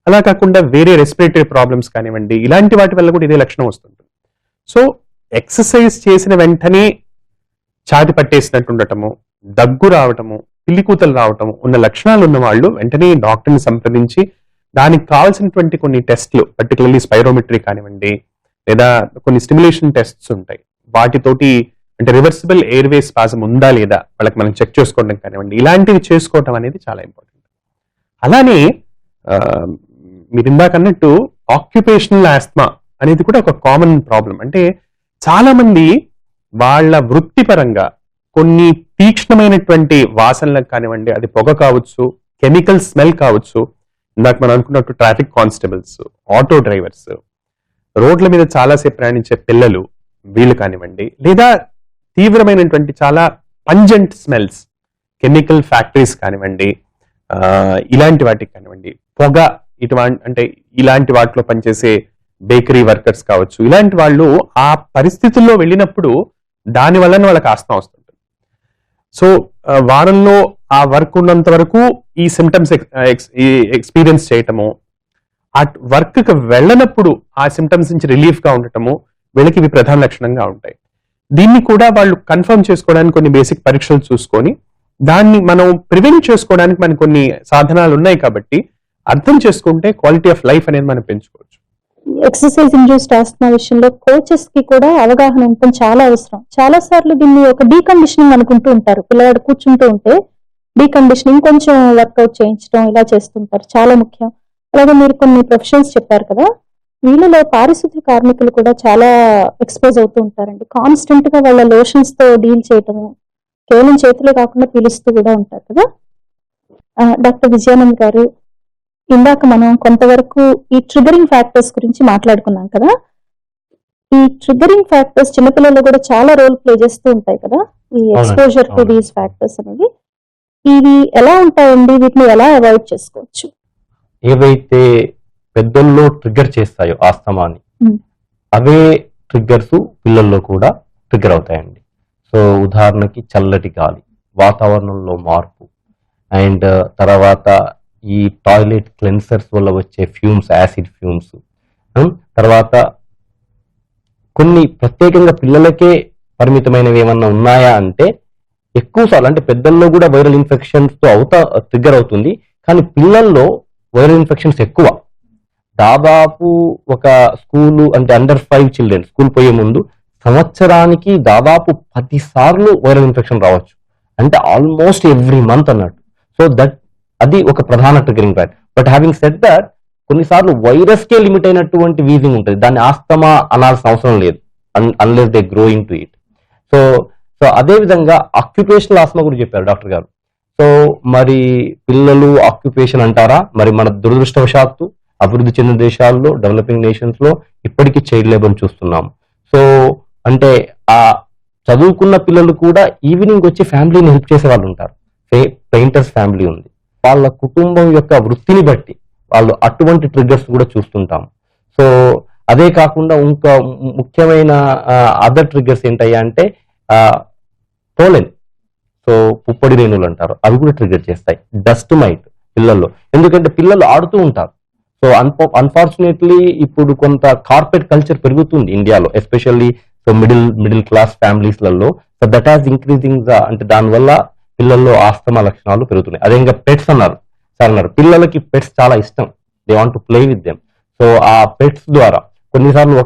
B: అలా కాకుండా వేరే రెస్పిరేటరీ ప్రాబ్లమ్స్ కానివ్వండి, ఇలాంటి వాటి వల్ల కూడా ఇదే లక్షణం వస్తుంటుంది. సో ఎక్సర్సైజ్ చేసిన వెంటనే ఛాతి పట్టేసినట్టు ఉండటము, దగ్గు రావటము, పిల్లి కూతలు రావటము ఉన్న లక్షణాలు ఉన్న వాళ్ళు వెంటనే డాక్టర్ని సంప్రదించి దానికి కావాల్సినటువంటి కొన్ని టెస్ట్లు, పర్టికులర్లీ స్పైరోమెట్రీ కానివ్వండి, లేదా కొన్ని స్టిమ్యులేషన్ టెస్ట్స్ ఉంటాయి, వాటితోటి అంటే రివర్సిబుల్ ఎయిర్వే స్పాజం ఉందా లేదా వాళ్ళకి మనం చెక్ చేసుకోవడం కానివ్వండి, ఇలాంటివి చేసుకోవటం అనేది చాలా ఇంపార్టెంట్. అలానే మీరు ఇందాక అన్నట్టు ఆక్యుపేషనల్ ఆస్తమా అనేది కూడా ఒక కామన్ ప్రాబ్లం. అంటే చాలా మంది వాళ్ళ వృత్తిపరంగా కొన్ని తీక్ష్ణమైనటువంటి వాసనలకు కానివ్వండి, అది పొగ కావచ్చు, కెమికల్ స్మెల్ కావచ్చు, ఇందాక మనం అనుకున్నట్టు ట్రాఫిక్ కానిస్టేబుల్స్, ఆటో డ్రైవర్స్, రోడ్ల మీద చాలాసేపు ప్రయాణించే పిల్లలు, వీళ్ళు కానివ్వండి, లేదా తీవ్రమైనటువంటి చాలా పంజెంట్ స్మెల్స్, కెమికల్ ఫ్యాక్టరీస్ కానివ్వండి, ఇలాంటి వాటికి కానివ్వండి, పొగ, అంటే ఇలాంటి వాటిలో పనిచేసే బేకరీ వర్కర్స్ కావచ్చు, ఇలాంటి వాళ్ళు ఆ పరిస్థితుల్లో వెళ్ళినప్పుడు దాని వలన వాళ్ళకి ఆస్తమా వస్తుంటుంది. సో వారంలో ఆ వర్క్ ఉన్నంత వరకు ఈ సిమ్టమ్స్ ఎక్స్పీరియన్స్ చేయటము, ఆ వర్క్ కి వెళ్ళనప్పుడు ఆ సిమ్టమ్స్ నుంచి రిలీఫ్ గా ఉండటము, వీళ్ళకి ఇవి ప్రధాన లక్షణంగా ఉంటాయి. దీన్ని కూడా వాళ్ళు కన్ఫర్మ్ చేసుకోవడానికి కొన్ని బేసిక్ పరీక్షలు చూసుకొని దాన్ని మనం ప్రివెంట్ చేసుకోవడానికి మనకు కొన్ని సాధనాలు ఉన్నాయి కాబట్టి అర్థం చేసుకుంటే క్వాలిటీ ఆఫ్ లైఫ్ అనేది మనం పెంచుకోవచ్చు.
A: ఎక్సర్సైజ్ ఇండ్యూస్డ్ ఆస్తమా విషయంలో కోచెస్ కి కూడా అవగాహన ఉండటం చాలా అవసరం. చాలా సార్లు దీన్ని ఒక డీకండిషనింగ్ అనుకుంటూ ఉంటారు. పిల్లవాడు కూర్చుంటూ ఉంటే డీకండిషనింగ్, కొంచెం వర్కౌట్ చేయించడం, ఇలా చేస్తుంటారు, చాలా ముఖ్యం. అలాగే మీరు కొన్ని ప్రొఫెషన్స్ చెప్పారు కదా, వీళ్ళలో పారిశుద్ధ్య కార్మికులు కూడా చాలా ఎక్స్పోజ్ అవుతూ ఉంటారండి. కాన్స్టెంట్ గా వాళ్ళ లోషన్స్ తో డీల్ చేయటము, కేవలం చేతులే కాకుండా పిలుస్తూ కూడా ఉంటారు కదా. డాక్టర్ విజయానంద్ గారు, ఇందాక మనం కొంతవరకు ఈ ట్రిగరింగ్ ఫ్యాక్టర్స్ గురించి మాట్లాడుకున్నాం కదా. ఈ ట్రిగరింగ్ ఫ్యాక్టర్స్ చిన్నపిల్లల్లో కూడా చాలా రోల్ ప్లే చేస్తూ ఉంటాయి కదా, ఈ ఎక్స్పోజర్ టు దీస్ ఫ్యాక్టర్స్ అనేవి. ఇవి ఎలా ఉంటాయండి, వీటిని ఎలా అవాయిడ్ చేసుకోవచ్చు?
C: ఏవైతే పెద్దల్లో ట్రిగ్గర్ చేస్తాయో ఆస్తమాని, అవే ట్రిగ్గర్స్ పిల్లల్లో కూడా ట్రిగ్గర్ అవుతాయండి. సో ఉదాహరణకి చల్లటి గాలి, వాతావరణంలో మార్పు, అండ్ తర్వాత ఈ టాయిలెట్ క్లెన్సర్స్ వల్ల వచ్చే ఫ్యూమ్స్, యాసిడ్ ఫ్యూమ్స్, తర్వాత కొన్ని ప్రత్యేకంగా పిల్లలకే పరిమితమైనవి ఏమన్నా ఉన్నాయా అంటే, ఎక్కువ సార్లు అంటే పెద్దల్లో కూడా వైరల్ ఇన్ఫెక్షన్స్ తో ట్రిగ్గర్ అవుతుంది, కానీ పిల్లల్లో వైరల్ ఇన్ఫెక్షన్స్ ఎక్కువ. దాదాపు ఒక స్కూలు అంటే అండర్ 5 చిల్డ్రన్ స్కూల్ పోయే ముందు సంవత్సరానికి దాదాపు 10 సార్లు వైరల్ ఇన్ఫెక్షన్ రావచ్చు, అంటే ఆల్మోస్ట్ ఎవ్రీ మంత్ అన్నట్టు. సో అది ఒక ప్రధాన triggering point. But having said that, కొన్నిసార్లు వైరస్ కే లిమిట్ అయినటువంటి వీజింగ్ ఉంటుంది, దాన్ని ఆస్తమా అనాల్సిన అవసరం లేదు unless they grow in to it. So so అదే విధంగా ఆక్యుపేషనల్ ఆస్మా కూడా చెప్పారు డాక్టర్ గారు. సో మరి పిల్లలు ఆక్యుపేషన్ అంటారా, మరి మన దురదృష్టవశాత్తు అభివృద్ధి చెందిన దేశాల్లో, డెవలపింగ్ నేషన్స్ లో ఇప్పటికీ చైల్డ్ లేబర్ చూస్తున్నాం. సో అంటే ఆ చదువుకున్న పిల్లలు కూడా ఈవినింగ్ వచ్చి ఫ్యామిలీని హెల్ప్ చేసే వాళ్ళు ఉంటారు. పెయింటర్స్ ఫ్యామిలీ ఉంది, వాళ్ళ కుటుంబం యొక్క వృత్తిని బట్టి వాళ్ళు అటువంటి ట్రిగ్గర్స్ కూడా చూస్తుంటాం. సో అదే కాకుండా ఇంకా ముఖ్యమైన అదర్ ట్రిగ్గర్స్ ఏంటయ్యా అంటే పోలెన్, సో పుప్పొడి రేణువులు అంటారు, అవి కూడా ట్రిగ్గర్ చేస్తాయి. డస్ట్ మైట్ పిల్లల్లో, ఎందుకంటే పిల్లలు ఆడుతూ ఉంటారు. సో అన్ఫార్చునేట్లీ ఇప్పుడు కొంత కార్పెట్ కల్చర్ పెరుగుతుంది ఇండియాలో, especially so middle class families లలో. సో దట్ హాస్ ఇంక్రీజింగ్ అంటే దానివల్ల పిల్లల్లో ఆస్తమా లక్షణాలు పెరుగుతున్నాయి. అదే ఇంకా పెట్స్ అన్నారు సార్ అన్నారు, పిల్లలకి పెట్స్ చాలా ఇష్టం, they want to play with them. So ఆ పెట్స్ ద్వారా కొన్నిసార్లు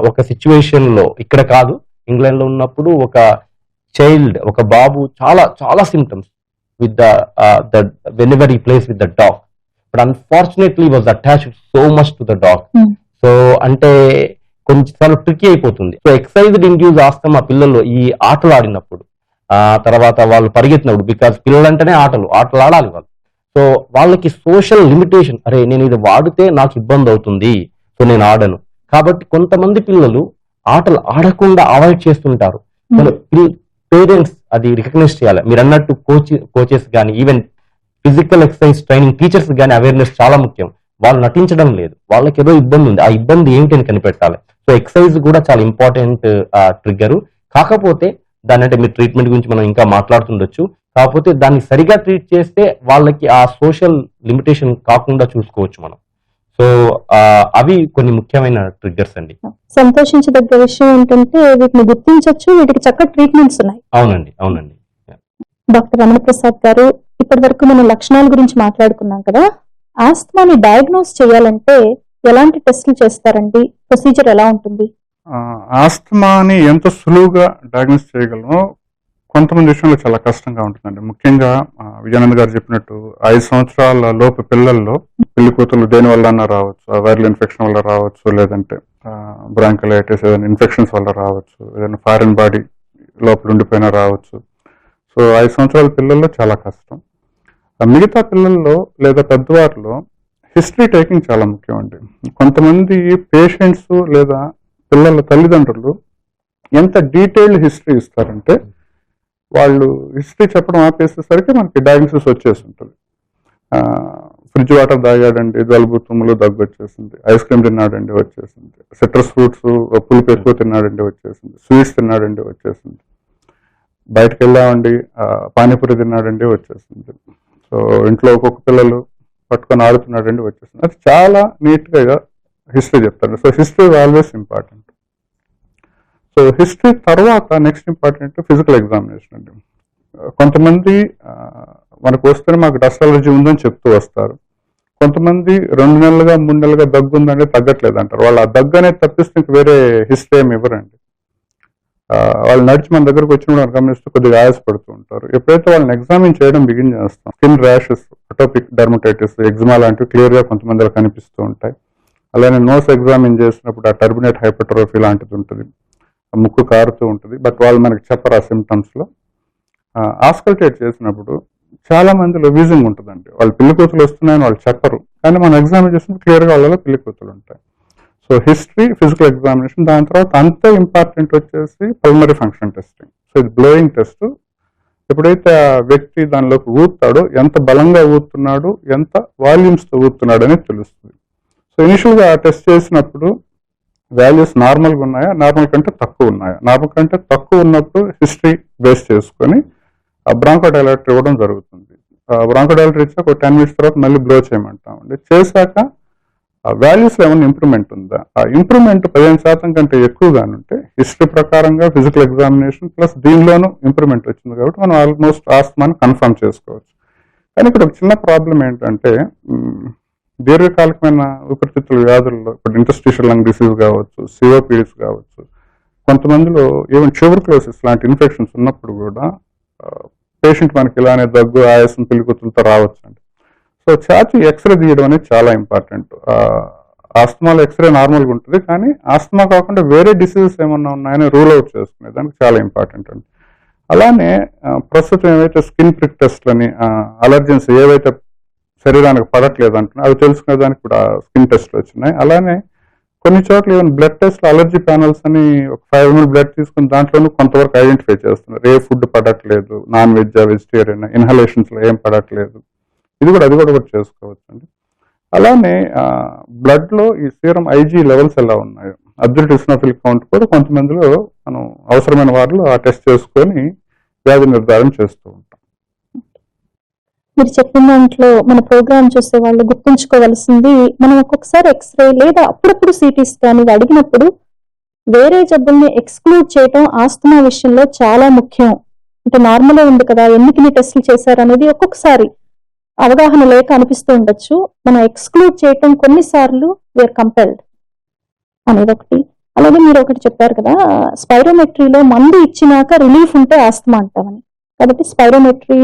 C: ఒక సిచ్యువేషన్ లో, ఇక్కడ కాదు ఇంగ్లాండ్ లో ఉన్నప్పుడు, ఒక బాబు చాలా symptoms with the whenever he plays with the dog, but unfortunately was attached so much to the dog. So అంటే కొన్నిసార్లు ట్రికీ అయిపోతుంది. సో ఎక్సైజ్డ్ ఇండ్యూస్ ఆస్తమా పిల్లల్లో ఈ ఆటలు ఆడినప్పుడు, తర్వాత వాళ్ళు పరిగెత్తినప్పుడు, బికాస్ పిల్లలంటేనే ఆటలు ఆడాలి వాళ్ళు. సో వాళ్ళకి సోషల్ లిమిటేషన్, అరే నేను ఇది వాడితే నాకు ఇబ్బంది అవుతుంది, సో నేను ఆడను. కాబట్టి కొంతమంది పిల్లలు ఆటలు ఆడకుండా అవాయిడ్ చేస్తుంటారు. పేరెంట్స్ అది రికగ్నైజ్ చేయాలి. మీరు అన్నట్టు కోచెస్ కానీ, even physical exercise training teachers కానీ అవేర్నెస్ చాలా ముఖ్యం. వాళ్ళు నటించడం లేదు, వాళ్ళకి ఏదో ఇబ్బంది ఉంది, ఆ ఇబ్బంది ఏమిటని కనిపెట్టాలి. సో ఎక్సర్సైజ్ కూడా చాలా ఇంపార్టెంట్ ట్రిగ్గరు. కాకపోతే దాని అంటే మీరు ట్రీట్మెంట్ గురించి మనం ఇంకా మాట్లాడుతుండొచ్చు, కాకపోతే దాన్ని సరిగా ట్రీట్ చేస్తే వాళ్ళకి ఆ సోషల్ లిమిటేషన్ కాకుండా చూసుకోవచ్చు మనం. సో అవి కొన్ని ముఖ్యమైన ట్రిగ్గర్స్ అండి.
A: సంతోషించదగ్గ విషయం ఏంటంటే వీటిని గుర్తించవచ్చు, వీటికి చక్కటి ట్రీట్మెంట్స్ ఉన్నాయి.
C: అవునండి.
A: డాక్టర్ రమణ ప్రసాద్ గారు, ఇప్పటి వరకు మనం లక్షణాల గురించి మాట్లాడుకున్నాం కదా, ఆస్తమాని డయాగ్నోస్ చేయాలంటే ఎలాంటి టెస్టులు చేస్తారండి, ప్రొసీజర్ ఎలా ఉంటుంది?
D: ఆస్తమాని ఎంత సులువుగా డయాగ్నోస్ చేయగలమో కొంతమంది విషయంలో చాలా కష్టంగా ఉంటుందండి. ముఖ్యంగా విజయానంద్ గారు చెప్పినట్టు 5 సంవత్సరాల లోపు పిల్లల్లో పెళ్లి కూతురు దేని వల్ల రావచ్చు, వైరల్ ఇన్ఫెక్షన్ వల్ల రావచ్చు, లేదంటే బ్రాంకలైటిస్ ఏదైనా ఇన్ఫెక్షన్స్ వల్ల రావచ్చు, ఏదైనా ఫారిన్ బాడీ లోపల ఉండిపోయినా రావచ్చు. సో 5 సంవత్సరాల పిల్లల్లో చాలా కష్టం. మిగతా పిల్లల్లో లేదా పెద్దవారిలో హిస్టరీ టేకింగ్ చాలా ముఖ్యం అండి. కొంతమంది పేషెంట్స్ లేదా పిల్లల తల్లిదండ్రులు ఎంత డీటెయిల్డ్ హిస్టరీ ఇస్తారంటే, వాళ్ళు హిస్టరీ చెప్పడం ఆపేసేసరికి మనకి డయాగ్నోసిస్ వచ్చేసి ఉంటుంది. ఫ్రిడ్జ్ వాటర్ తాగాడండి, జలుబు తుమ్ములు దగ్గు వచ్చేసింది, ఐస్ క్రీమ్ తిన్నాడండి వచ్చేసింది, సిట్రస్ ఫ్రూట్స్ పులుపు ఎక్కువ తిన్నాడండి వచ్చేసింది, స్వీట్స్ తిన్నాడండి వచ్చేసింది, బయటకు వెళ్ళామండి పానీపూరి తిన్నాడండి వచ్చేసింది, సో ఇంట్లో ఒక్కొక్క పిల్లలు పట్టుకొని ఆడుతున్నాడండి వచ్చేసింది. అది చాలా నీట్గా హిస్టరీ చెప్తారు. So history always important. So history తర్వాత నెక్స్ట్ ఇంపార్టెంట్ ఫిజికల్ ఎగ్జామినేషన్ అండి. కొంతమంది మనకు వస్తే మాకు డస్ట్ అలర్జీ ఉందని చెప్తూ వస్తారు. కొంతమంది 2 నెలలుగా 3 నెలలుగా దగ్గు ఉందంటే తగ్గట్లేదు అంటారు. వాళ్ళు ఆ దగ్గు అనేది తప్పిస్తే ఇంక వేరే హిస్టరీ ఏమి ఇవ్వరండి. వాళ్ళు నడిచి మన దగ్గరకు వచ్చినప్పుడు గమనిస్తూ కొద్దిగా ఆయాసపడుతూ ఉంటారు. ఎప్పుడైతే వాళ్ళని ఎగ్జామిన్ చేయడం బిగిన్ చేస్తాం, skin rashes, atopic dermatitis, eczema లాంటివి క్లియర్గా కొంతమందిలో కనిపిస్తూ ఉంటాయి. అలానే నోస్ ఎగ్జామిన్ చేసినప్పుడు ఆ టర్బినేట్ హైపర్ట్రోఫీ లాంటిది ఉంటుంది, ముక్కు కారుతూ ఉంటుంది, బట్ వాళ్ళు మనకి చెప్పరు ఆ సిమ్టమ్స్లో. ఆస్కల్టేట్ చేసినప్పుడు చాలా మందిలో వీజింగ్ ఉంటుందండి. వాళ్ళు పిల్లి కూతులు వస్తున్నాయని వాళ్ళు చెప్పరు, కానీ మనం ఎగ్జామిన్ చేసినప్పుడు క్లియర్గా వాళ్ళలో పిల్లి కూతులు ఉంటాయి. సో హిస్టరీ, ఫిజికల్ ఎగ్జామినేషన్, దాని తర్వాత అంతే ఇంపార్టెంట్ వచ్చేసి పల్మరీ ఫంక్షన్ టెస్టింగ్. సో ఇది బ్లోయింగ్ టెస్ట్. ఎప్పుడైతే ఆ వ్యక్తి దానిలోకి ఊతాడో ఎంత బలంగా ఊతున్నాడు, ఎంత వాల్యూమ్స్తో ఊతున్నాడు అనేది తెలుస్తుంది. సో ఇనిషియల్గా ఆ టెస్ట్ చేసినప్పుడు వాల్యూస్ నార్మల్గా ఉన్నాయా, నార్మల్ కంటే తక్కువ ఉన్నాయా, నార్మల్ కంటే తక్కువ ఉన్నప్పుడు హిస్టరీ బేస్ చేసుకొని బ్రాంకోడైలేటర్ ఇవ్వడం జరుగుతుంది. బ్రాంకోడైలేటర్ ఇచ్చాక ఒక 10 minutes తర్వాత మళ్ళీ బ్లో చేయమంటామండి. చేశాక వాల్యూస్లో ఏమైనా ఇంప్రూవ్మెంట్ ఉందా, ఆ ఇంప్రూవ్మెంట్ 15% కంటే ఎక్కువగానుంటే హిస్టరీ ప్రకారంగా ఫిజికల్ ఎగ్జామినేషన్ ప్లస్ దీనిలోనూ ఇంప్రూవ్మెంట్ వచ్చింది కాబట్టి మనం ఆల్మోస్ట్ ఆస్తమాని కన్ఫర్మ్ చేసుకోవచ్చు. కానీ ఇక్కడ ఒక చిన్న ప్రాబ్లం ఏంటంటే దీర్ఘకాలికమైన ఊపిరితిత్తుల వ్యాధుల్లో ఇప్పుడు ఇంటర్స్టిషియల్ లంగ్ డిసీజ్ కావచ్చు, సిఓపిడిస్ కావచ్చు, కొంతమందిలో ఈవెన్ ట్యూబర్క్లోసిస్ లాంటి ఇన్ఫెక్షన్స్ ఉన్నప్పుడు కూడా పేషెంట్ మనకి ఇలానే దగ్గు, ఆయాసం, పిలికుతులతో రావచ్చు అండి. సో ఛాతీ ఎక్స్రే తీయడం అనేది చాలా ఇంపార్టెంట్. ఆస్తమాలో ఎక్స్రే నార్మల్గా ఉంటుంది, కానీ ఆస్తమా కాకుండా వేరే డిసీజెస్ ఏమన్నా ఉన్నాయని రూల్ అవుట్ చేసుకునే దానికి చాలా ఇంపార్టెంట్ అండి. అలానే ప్రస్తుతం ఏవైతే స్కిన్ ప్రిక్ టెస్ట్లని, అలర్జెన్స్ ఏవైతే శరీరానికి పడట్లేదు అంటున్నా అవి తెలుసుకునే దానికి కూడా స్కిన్ టెస్ట్లు వచ్చినాయి. అలానే కొన్ని చోట్ల even blood test, allergy panels అని ఒక 5 ml బ్లడ్ తీసుకుని దాంట్లోనూ కొంతవరకు ఐడెంటిఫై చేస్తున్నారు. ఏ ఫుడ్ పడట్లేదు, నాన్ వెజ్, వెజిటేరియన్, ఇన్హలేషన్స్ లో ఏం పడట్లేదు, అది కూడా చేసుకోవచ్చు అండి. అలానే బ్లడ్ లో ఈ సీరం ఐజీ లెవెల్స్ ఎలా ఉన్నాయో, అబ్జర్వ్డ్ ఇసినోఫిలిక్ కౌంట్ కూడా కొంతమందిలో మనం అవసరమైన వారిలో ఆ టెస్ట్ చేసుకొని వ్యాధి నిర్ధారణ చేస్తూ ఉంటాం.
A: మీరు చెప్పిన దాంట్లో మన ప్రోగ్రామ్ చూసే వాళ్ళు గుర్తుంచుకోవాల్సింది, మనం ఒక్కొక్కసారి ఎక్స్రే లేదా అప్పుడప్పుడు సిటీ స్కాన్ అడిగినప్పుడు వేరే జబ్బుల్ని ఎక్స్క్లూడ్ చేయటం ఆస్తమా విషయంలో చాలా ముఖ్యం. అంటే నార్మల్ ఉంది కదా, ఎన్నికని టెస్టులు చేశారనేది ఒక్కొక్కసారి అవగాహన లేక అనిపిస్తూ ఉండొచ్చు. మనం ఎక్స్క్లూడ్ చేయటం కొన్నిసార్లు వీఆర్ కంపెల్డ్ అనేది ఒకటి. అలాగే మీరు ఒకటి చెప్పారు కదా, స్పైరోమెట్రీలో మందు ఇచ్చినాక రిలీఫ్ ఉంటే ఆస్తమా అంటామని. కాబట్టి స్పైరోమెట్రీ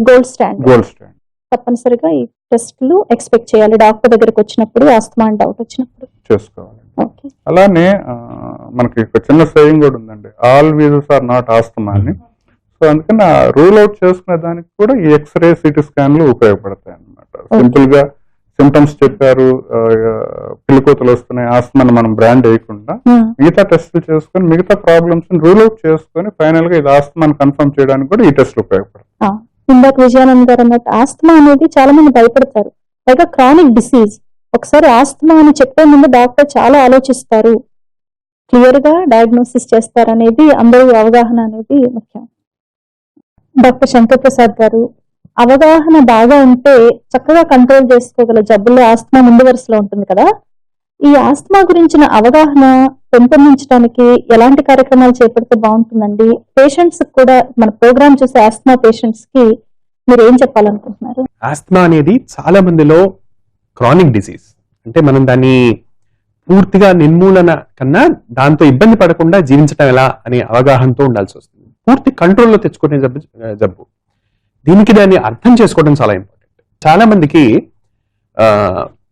A: గోల్డ్ స్టాండర్డ్. తప్పనిసరిగా ఈ టెస్టులు ఎక్స్పెక్ట్ చేయాలి డాక్టర్ దగ్గరకు వచ్చినప్పుడు, ఆస్తమా అని డౌట్ వచ్చినప్పుడు
D: చేసుకోవాలి. అలానే మనకి ఒక చిన్న సేయింగ్ కూడా ఉందండి, ఆల్ వీజెస్ ఆర్ నాట్ ఆస్తమా అని. సో అందుకని రూల్ అవుట్ చేసుకునే దానికి కూడా ఈ ఎక్స్రే, సిటీ స్కాన్లు ఉపయోగపడతాయి అన్నమాట. సింపుల్ గా సిమ్టమ్స్ చెప్పారు, పిలికోతలు వస్తున్నాయి, ఆస్తమాని మనం బ్రాండ్ వేయకుండా మిగతా టెస్టులు చేసుకొని మిగతా ప్రాబ్లమ్స్ రూల్ అవుట్ చేసుకొని ఫైనల్ గా ఇది ఆస్తమాని కన్ఫర్మ్ చేయడానికి కూడా ఈ టెస్టులు ఉపయోగపడతాయి.
A: ఇందాక విజయానంద్ గారు అన్నట్టు ఆస్తమా అనేది చాలా మంది భయపడతారు, పైగా క్రానిక్ డిసీజ్. ఒకసారి ఆస్తమా అని చెప్పే ముందు డాక్టర్ చాలా ఆలోచిస్తారు, క్లియర్ గా డయాగ్నోసిస్ చేస్తారు అనేది అందరూ అవగాహన అనేది ముఖ్యం. డాక్టర్ శంకర్ ప్రసాద్ గారు, అవగాహన బాగా ఉంటే చక్కగా కంట్రోల్ చేసుకోగల జబ్బుల్లో ఆస్తమా ముందు వరుసలో ఉంటుంది కదా. ఈ ఆస్తమా గురించిన అవగాహన పెంపొందించడానికి ఎలాంటి కార్యక్రమాలు చేపడితే బాగుంటుందండి? పేషెంట్స్ కూడా, మన ప్రోగ్రామ్ చూసే ఆస్తమా పేషెంట్స్ కి మీరు ఏం చెప్పాలనుకుంటున్నారు?
B: ఆస్తమా అనేది చాలా మందిలో క్రానిక్ డిసీజ్. అంటే మనం దాన్ని పూర్తిగా నిర్మూలన కన్నా దాంతో ఇబ్బంది పడకుండా జీవించడం ఎలా అనే అవగాహనతో ఉండాల్సి వస్తుంది. పూర్తి కంట్రోల్లో తెచ్చుకునే జబ్బు. దీనికి దాన్ని అర్థం చేసుకోవడం చాలా ఇంపార్టెంట్. చాలా మందికి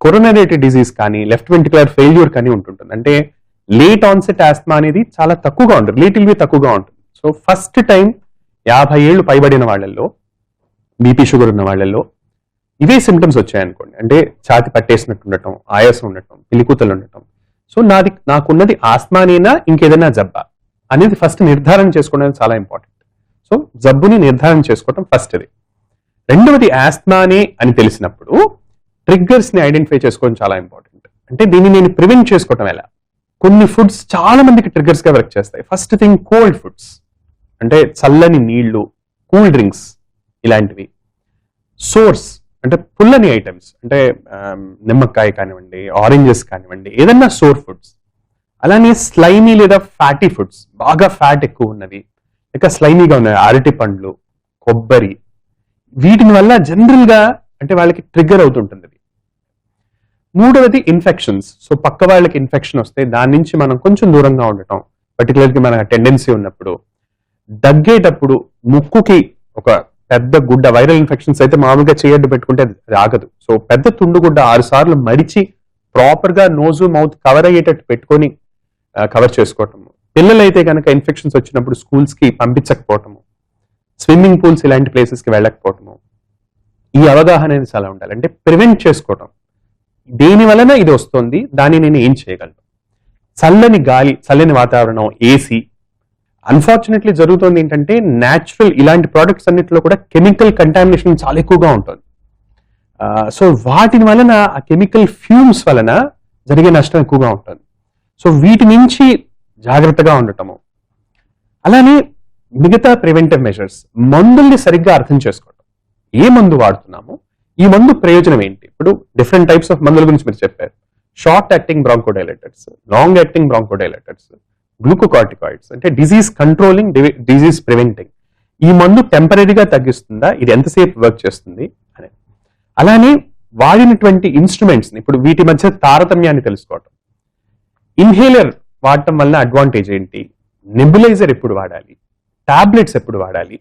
B: కొరోనరీ డిసీజ్ కానీ, లెఫ్ట్ వెంట్రికులర్ ఫెయిల్యూర్ కానీ ఉంటుంటుంది. అంటే లేట్ ఆన్సెట్ ఆస్తమా అనేది చాలా తక్కువగా ఉంటుంది, రిలేటివ్లీ తక్కువగా ఉంటుంది. సో ఫస్ట్ టైం 50 ఏళ్ళు పైబడిన వాళ్ళల్లో, బీపీ షుగర్ ఉన్న వాళ్ళల్లో ఇవే సిమ్టమ్స్ వచ్చాయనుకోండి, అంటే ఛాతి పట్టేసినట్టు ఉండటం, ఆయాసం ఉండటం, పిలికూతలు ఉండటం, సో నాకున్నది ఆస్తమానేనా ఇంకేదైనా జబ్బా అనేది ఫస్ట్ నిర్ధారణ చేసుకోవడం చాలా ఇంపార్టెంట్. సో జబ్బుని నిర్ధారణ చేసుకోవడం ఫస్ట్. అది రెండవది, ఆస్తమానే అని తెలిసినప్పుడు ట్రిగ్గర్స్ ని ఐడెంటిఫై చేసుకోవడం చాలా ఇంపార్టెంట్. అంటే దీన్ని నేను ప్రివెంట్ చేసుకోవటం ఎలా? కొన్ని ఫుడ్స్ చాలా మందికి ట్రిగ్గర్స్ గా వర్క్ చేస్తాయి. ఫస్ట్ థింగ్, కోల్డ్ ఫుడ్స్, అంటే చల్లని నీళ్లు, కూల్ డ్రింక్స్ ఇలాంటివి. సోర్స్ అంటే పుల్లని ఐటమ్స్, అంటే నిమ్మకాయ కానివ్వండి, ఆరెంజెస్ కానివ్వండి, ఏదన్నా సోర్ ఫుడ్స్. అలానే స్లైమీ లేదా ఫ్యాటీ ఫుడ్స్, బాగా ఫ్యాట్ ఎక్కువ ఉన్నది, ఇంకా స్లైమీగా ఉన్నాయి, అరటి పండ్లు, కొబ్బరి, వీటిని వల్ల జనరల్ గా అంటే వాళ్ళకి ట్రిగ్గర్ అవుతుంటుంది. మూడవది ఇన్ఫెక్షన్స్. సో పక్క వాళ్ళకి ఇన్ఫెక్షన్ వస్తే దాని నుంచి మనం కొంచెం దూరంగా ఉండటం, పర్టికులర్గా మన టెండెన్సీ ఉన్నప్పుడు. దగ్గేటప్పుడు ముక్కుకి ఒక పెద్ద గుడ్డ, వైరల్ ఇన్ఫెక్షన్స్ అయితే మామూలుగా చేయడ్డు పెట్టుకుంటే అది ఆగదు. సో పెద్ద తుండుగుడ్డ 6 సార్లు మడిచి ప్రాపర్ గా నోజు మౌత్ కవర్ అయ్యేటట్టు పెట్టుకొని కవర్ చేసుకోవటము. పిల్లలైతే కనుక ఇన్ఫెక్షన్స్ వచ్చినప్పుడు స్కూల్స్ కి పంపించకపోవటము, స్విమ్మింగ్ పూల్స్ ఇలాంటి ప్లేసెస్ కి వెళ్ళకపోవటము. ఈ అవగాహన అనేది చాలా ఉండాలి. అంటే ప్రివెంట్ చేసుకోవటం, దేని వలన ఇది వస్తుంది, దాన్ని నేను ఏం చేయగలను. చల్లని గాలి, చల్లని వాతావరణం, ఏసీ. అన్ఫార్చునేట్లీ జరుగుతుంది ఏంటంటే, న్యాచురల్ ఇలాంటి ప్రోడక్ట్స్ అన్నింటిలో కూడా కెమికల్ కంటామినేషన్ చాలా ఎక్కువగా ఉంటుంది. సో వాటి వలన, ఆ కెమికల్ ఫ్యూమ్స్ వలన జరిగే నష్టం ఎక్కువగా ఉంటుంది. సో వీటి నుంచి జాగ్రత్తగా ఉండటము. అలానే మిగతా ప్రివెంటివ్ మెజర్స్, మందుల్ని సరిగ్గా అర్థం చేసుకోవటం. ఏ మందు వాడుతున్నామో, ఈ మందు ప్రయోజనం ఏంటి? ఇప్పుడు డిఫరెంట్ టైప్స్ ఆఫ్ మందుల గురించి మీరు చెప్పారు. Short acting bronchodilators, long acting bronchodilators, glucocorticoids, అంటే డిజీజ్ కంట్రోలింగ్, డిజీజ్ ప్రివెంటింగ్. ఈ మందు టెంపరీగా తగ్గిస్తుందా, ఇది ఎంతసేపు వర్క్ చేస్తుంది అనేది అలానే వాడినటువంటి ఇన్స్ట్రుమెంట్స్ ఇప్పుడు వీటి మధ్య తారతమ్యాన్ని తెలుసుకోవటం, ఇన్హేలర్ వాడటం వల్ల అడ్వాంటేజ్ ఏంటి, నెబులైజర్ ఎప్పుడు వాడాలి, టాబ్లెట్స్ ఎప్పుడు వాడాలి,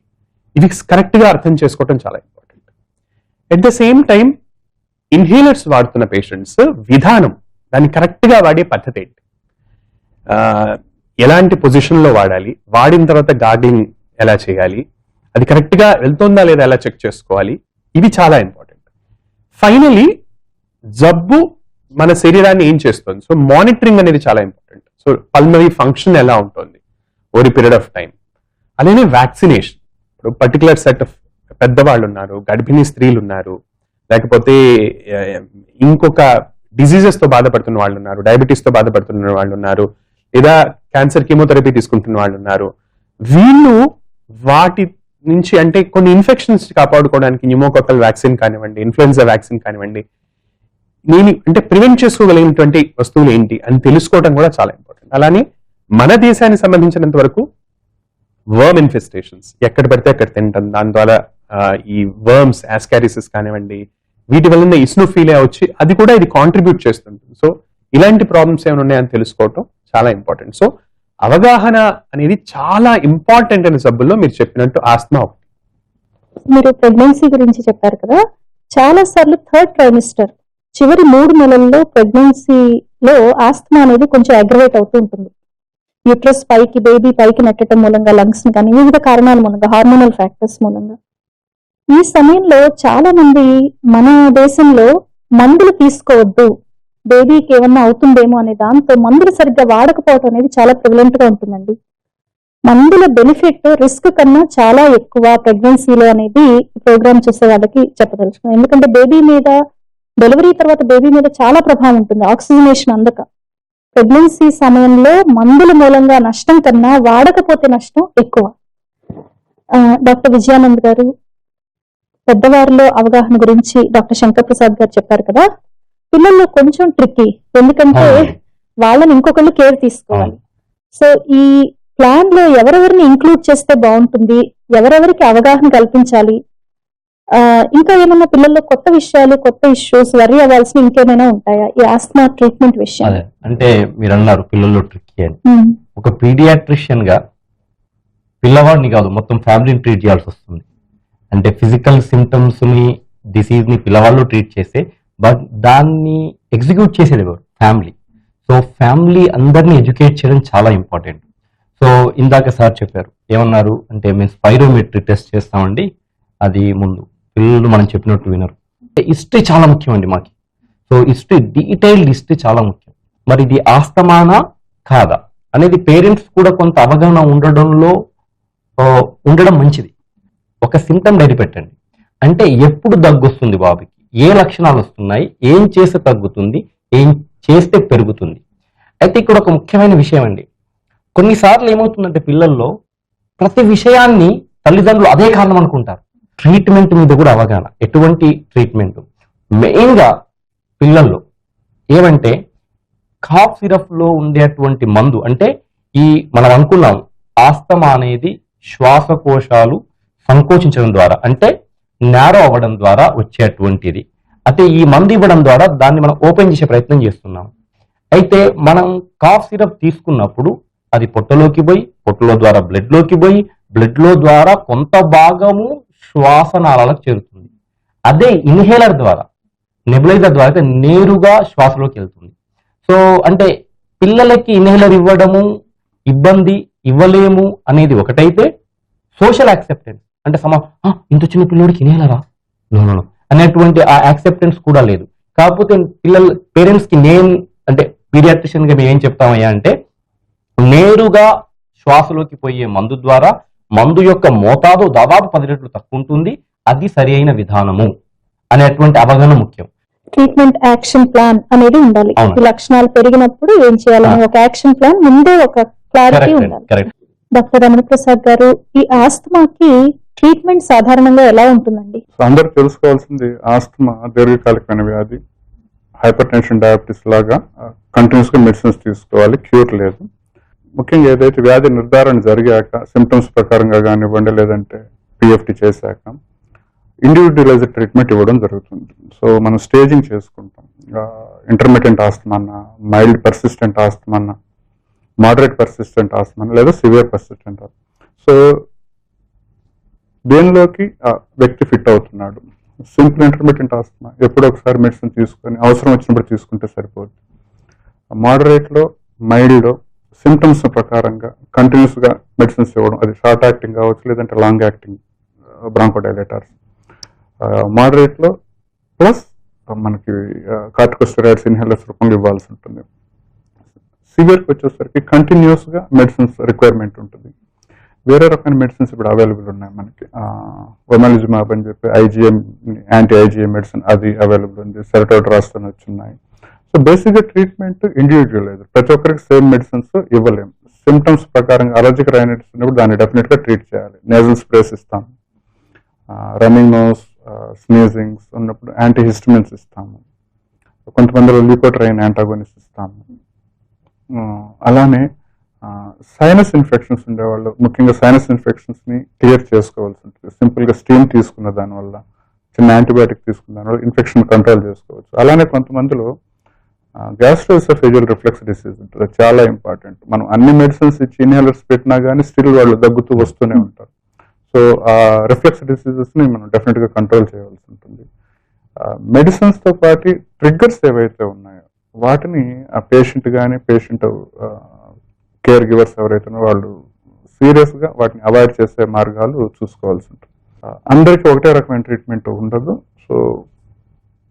B: ఇవి కరెక్ట్ గా అర్థం చేసుకోవటం చాలా important. At the same time inhalers వాడుతున్న పేషెంట్స్ విధానం, దాన్ని కరెక్ట్ గా వాడే పద్ధతి ఏంటి, ఎలాంటి పొజిషన్ లో వాడాలి, వాడిన తర్వాత గార్గ్లింగ్ ఎలా చేయాలి, అది కరెక్ట్ గా వెళ్తుందా లేదా ఎలా చెక్ చేసుకోవాలి, ఇవి చాలా ఇంపార్టెంట్. ఫైనలీ జబ్బు మన శరీరాన్ని ఏం చేస్తుంది, సో మానిటరింగ్ అనేది చాలా ఇంపార్టెంట్. సో పల్మనరీ ఫంక్షన్ ఎలా ఉంటుంది ఓవర్ పీరియడ్ ఆఫ్ టైం. అలానే వ్యాక్సినేషన్, ఇప్పుడు పర్టికులర్ సెట్ ఆఫ్ పెద్దవాళ్ళు ఉన్నారు, గర్భిణీ స్త్రీలు ఉన్నారు, లేకపోతే ఇంకొక డిజీజెస్ తో బాధపడుతున్న వాళ్ళు ఉన్నారు, డయాబెటీస్ తో బాధపడుతున్న వాళ్ళు ఉన్నారు, లేదా క్యాన్సర్ కీమోథెరపీ తీసుకుంటున్న వాళ్ళు ఉన్నారు. వీళ్ళు వాటి నుంచి అంటే కొన్ని ఇన్ఫెక్షన్స్ కాపాడుకోవడానికి న్యూమోకాకల్ వ్యాక్సిన్ కానివ్వండి, ఇన్ఫ్లుయెన్జా వ్యాక్సిన్ కానివ్వండి, నేను అంటే ప్రివెంట్ చేసుకోగలిగినటువంటి వస్తువులు ఏంటి అని తెలుసుకోవడం కూడా చాలా ఇంపార్టెంట్. అలానే మన దేశానికి సంబంధించినంత వరకు వర్మ్ ఇన్ఫెస్టేషన్స్ ఎక్కడ పడితే అక్కడ తింటాం, దాని ద్వారా ఈ వర్మ్స్ ఆస్కారిసిస్ కానివ్వండి, వీటి వల్ల ఇస్నోఫీలియా వచ్చి అది కూడా ఇది కాంట్రిబ్యూట్ చేస్తుంటుంది. సో ఇలాంటి ప్రాబ్లమ్స్ ఏమైనా ఉన్నాయని తెలుసుకోవటం చాలా ఇంపార్టెంట్. సో అవగాహన అనేది చాలా ఇంపార్టెంట్ అనే సబ్బుల్లో మీరు చెప్పినట్టు ఆస్మా ఒకటి.
A: మీరు ప్రెగ్నెన్సీ గురించి చెప్పారు కదా, చాలా సార్లు థర్డ్ ట్రైమిస్టర్ చివరి 3 నెలల్లో ప్రెగ్నెన్సీలో ఆస్మా అనేది కొంచెం అగ్రవేట్ అవుతూ ఉంటుంది. యూట్రస్ పైకి బేబీ పైకి నెట్టడం మూలంగా, లంగ్స్ కానీ వివిధ కారణాల మూలంగా, హార్మోనల్ ఫ్యాక్టర్స్ మూలంగా. ఈ సమయంలో చాలా మంది మన దేశంలో మందులు తీసుకోవద్దు, బేబీకి ఏమన్నా అవుతుందేమో అనే దాంతో మందులు సరిగ్గా వాడకపోవడం అనేది చాలా ప్రివలెంట్ గా ఉంటుందండి. మందుల బెనిఫిట్ రిస్క్ కన్నా చాలా ఎక్కువ ప్రెగ్నెన్సీలో అనేది ప్రోగ్రామ్ చేసే వాళ్ళకి చెప్పదలుచుకున్నాం. ఎందుకంటే బేబీ మీద, డెలివరీ తర్వాత బేబీ మీద చాలా ప్రభావం ఉంటుంది, ఆక్సిజనేషన్ అందక. ప్రెగ్నెన్సీ సమయంలో మందుల మూలంగా నష్టం కన్నా వాడకపోతే నష్టం ఎక్కువ. డాక్టర్ విజయానంద్ గారు పెద్దవారిలో అవగాహన గురించి డాక్టర్ శంకర్ ప్రసాద్ గారు చెప్పారు కదా, పిల్లల్లో కొంచెం ట్రిక్కీ, ఎందుకంటే వాళ్ళని ఇంకొకళ్ళు కేర్ తీసుకోవాలి. సో ఈ ప్లాన్ లో ఎవరెవరిని ఇంక్లూడ్ చేస్తే బాగుంటుంది, ఎవరెవరికి అవగాహన కల్పించాలి, ఇంకా ఏమన్నా పిల్లల్లో కొత్త విషయాలు, కొత్త ఇష్యూస్ వరీ అవ్వాల్సిన ఇంకేమైనా ఉంటాయా ఈ ఆస్మా ట్రీట్మెంట్ విషయం?
C: అంటే మీరు అన్నారు పిల్లల్లో ట్రిక్కీ అని. ఒక పీడియాట్రిషియన్ గా పిల్లవాడిని కాదు మొత్తం ఫ్యామిలీని ట్రీట్ చేయాల్సి వస్తుంది. అంటే ఫిజికల్ సిమ్టమ్స్ ని, డిసీజ్ ని పిల్లవాళ్ళు ట్రీట్ చేస్తే, బట్ దాన్ని ఎగ్జిక్యూట్ చేసేది ఎవరు? ఫ్యామిలీ. సో ఫ్యామిలీ అందరినీ ఎడ్యుకేట్ చేయడం చాలా ఇంపార్టెంట్. సో ఇందాక సార్ చెప్పారు, ఏమన్నారు అంటే మేము స్పైరోమెట్రీ టెస్ట్ చేస్తామండి, అది ముందు పిల్లలు మనం చెప్పినట్టు వినరు. హిస్టరీ చాలా ముఖ్యం అండి మాకి. సో హిస్టరీ, డీటెయిల్డ్ హిస్టరీ చాలా ముఖ్యం. మరి ఇది ఆస్తమానా కాదా అనేది పేరెంట్స్ కూడా కొంత అవగాహన ఉండడం మంచిది. ఒక సిమ్టమ్ డైరీ పెట్టండి, అంటే ఎప్పుడు దగ్గు వస్తుంది బాబుకి, ఏ లక్షణాలు వస్తున్నాయి, ఏం చేస్తే తగ్గుతుంది, ఏం చేస్తే పెరుగుతుంది. అయితే ఇక్కడ ఒక ముఖ్యమైన విషయం అండి, కొన్నిసార్లు ఏమవుతుందంటే పిల్లల్లో ప్రతి విషయాన్ని తల్లిదండ్రులు అదే కారణం అనుకుంటారు. ట్రీట్మెంట్ మీద కూడా అవగాహన, ఎటువంటి ట్రీట్మెంట్ మెయిన్ గా పిల్లల్లో ఏమంటే కాఫ్ సిరప్ లో ఉండేటువంటి మందు, అంటే ఈ మనం అనుకున్నాం ఆస్తమా అనేది శ్వాసకోశాలు సంకోచించడం ద్వారా, అంటే నేరో అవ్వడం ద్వారా వచ్చేటువంటిది. అయితే ఈ మందు ఇవ్వడం ద్వారా దాన్ని మనం ఓపెన్ చేసే ప్రయత్నం చేస్తున్నాం. అయితే మనం కాఫ్ సిరప్ తీసుకున్నప్పుడు అది పొట్టలోకి పోయి, పొట్టలో ద్వారా బ్లడ్ లోకి పోయి, బ్లడ్ లో ద్వారా కొంత భాగము శ్వాసనాళాలకు చేరుతుంది. అదే ఇన్హేలర్ ద్వారా, నెబులైజర్ ద్వారా అయితే నేరుగా శ్వాసలోకి వెళ్తుంది. సో అంటే పిల్లలకి ఇన్హేలర్ ఇవ్వడము ఇబ్బంది, ఇవ్వలేము అనేది ఒకటైతే, సోషల్ యాక్సెప్టెన్స్ అంటే ఇంత చిన్న పిల్లడికి ఇన్హేలరా నో అనేటువంటి ఆ యాక్సెప్టెన్స్ కూడా లేదు. కాకపోతే పేరెంట్స్ కి నేను అంటే పీడియాట్రిషియన్ గా మేము ఏం చెప్తామయ్యా అంటే, నేరుగా శ్వాసలోకి పోయే మందు ద్వారా మందు యొక్క మోతాదు దాదాపు 10 రెట్లు తక్కువ ఉంటుంది, అది సరి అయిన విధానము అనేటువంటి అవగాహన ముఖ్యం.
A: ట్రీట్మెంట్ యాక్షన్ ప్లాన్ అనేది ఉండాలి. ఈ లక్షణాలు పెరిగినప్పుడు ఏం చేయాలని ఒక యాక్షన్ ప్లాన్ ముందే ఒక క్లారిటీ ఉండాలి. డాక్టర్ రమణ ప్రసాద్ గారు, ఈ ఆస్తమాకి ట్రీట్మెంట్ సాధారణంగా ఎలా ఉంటుందండి?
D: అందరూ తెలుసుకోవాల్సింది, ఆస్తమా దీర్ఘకాలికమైన వ్యాధి. హైపర్ టెన్షన్, డయాబెటీస్ లాగా కంటిన్యూస్ గా మెడిసిన్స్ తీసుకోవాలి, క్యూర్ లేదు. ముఖ్యంగా ఏదైతే వ్యాధి నిర్ధారణ జరిగాక సిమ్టమ్స్ ప్రకారంగా కానివ్వండి, లేదంటే పిఎఫ్టి చేశాక ఇండివిజువలైజ్డ్ ట్రీట్మెంట్ ఇవ్వడం జరుగుతుంది. సో మనం స్టేజింగ్ చేసుకుంటాం. ఇంటర్మీడియట్ ఆస్తమా అన్న, మైల్డ్ పర్సిస్టెంట్ ఆస్తమా అన్న, మోడరేట్ పర్సిస్టెంట్ ఆస్తమా లేదా సివియర్ పర్సిస్టెంట్ ఆస్తమా. సో దేనిలోకి వ్యక్తి ఫిట్ అవుతున్నాడు. సింపుల్ ఇంటర్మీడియట్ ఆస్తమా ఎప్పుడో ఒకసారి మెడిసిన్ తీసుకొని అవసరం వచ్చినప్పుడు తీసుకుంటే సరిపోతుంది. మోడరేట్లో, మైల్డ్లో సిమ్టమ్స్ ప్రకారంగా కంటిన్యూస్గా మెడిసిన్స్ ఇవ్వడం, అది షార్ట్ యాక్టింగ్ కావచ్చు లేదంటే లాంగ్ యాక్టింగ్ బ్రాంకోడైలేటర్స్. మోడరేట్లో ప్లస్ మనకి కార్టికోస్టెరాయిడ్స్ ఇన్హేలర్స్ రూపంలో ఇవ్వాల్సి ఉంటుంది. సివియర్కి వచ్చేసరికి కంటిన్యూస్గా మెడిసిన్స్ రిక్వైర్మెంట్ ఉంటుంది. వేరే రకమైన మెడిసిన్స్ ఇప్పుడు అవైలబుల్ ఉన్నాయి మనకి. ఒమెలిజుమాబ్ అని చెప్పి ఐజిఎం, యాంటీ ఐజిఎం మెడిసిన్ అది అవైలబుల్ ఉంది. సెరటోట్రాస్టన్ వచ్చున్నాయి. సో బేసిక్గా ట్రీట్మెంట్ ఇండివిజువలైజ్, ప్రతి ఒక్కరికి సేమ్ మెడిసిన్స్ ఇవ్వలేము. సిమ్టమ్స్ ప్రకారంగా అలర్జిక్ రైనైటిస్ ఉన్నప్పుడు దాన్ని డెఫినెట్గా ట్రీట్ చేయాలి. నేజల్ స్ప్రేస్ ఇస్తాము, రన్నింగ్ నోస్, స్నీజింగ్స్ ఉన్నప్పుడు యాంటీహిస్టమిన్స్ ఇస్తాము, కొంతమందిలో ల్యూకోట్రైన్ యాంటాగోనిస్ట్ ఇస్తాము. అలానే సైనస్ ఇన్ఫెక్షన్స్ ఉండేవాళ్ళు ముఖ్యంగా సైనస్ ఇన్ఫెక్షన్స్ని క్లియర్ చేసుకోవాల్సి ఉంటుంది. సింపుల్గా స్టీమ్ తీసుకున్న దానివల్ల, చిన్న యాంటీబయాటిక్ తీసుకున్న దానివల్ల ఇన్ఫెక్షన్ కంట్రోల్ చేసుకోవచ్చు. అలానే కొంతమందిలో గ్యాస్ట్రోఎసోఫేజియల్ రిఫ్లెక్స్ డిసీజ్ ఉంటుంది, చాలా ఇంపార్టెంట్. మనం అన్ని మెడిసిన్స్ ఇచ్చి ఇన్హేలర్స్ పెట్టినా కానీ స్టిల్ వాళ్ళు దగ్గుతూ వస్తూనే ఉంటారు. సో ఆ రిఫ్లెక్స్ డిసీజెస్ని మనం డెఫినెట్గా కంట్రోల్ చేయవలసి ఉంటుంది. మెడిసిన్స్తో పాటు ట్రిగ్గర్స్ ఏవైతే ఉన్నాయో వాటిని ఆ పేషెంట్ కానీ పేషెంట్ కేర్ గివర్స్ ఎవరైతే వాళ్ళు సీరియస్గా వాటిని అవాయిడ్ చేసే మార్గాలు చూసుకోవాల్సి ఉంటుంది. అందరికీ ఒకటే రకమైన ట్రీట్మెంట్ ఉండదు. So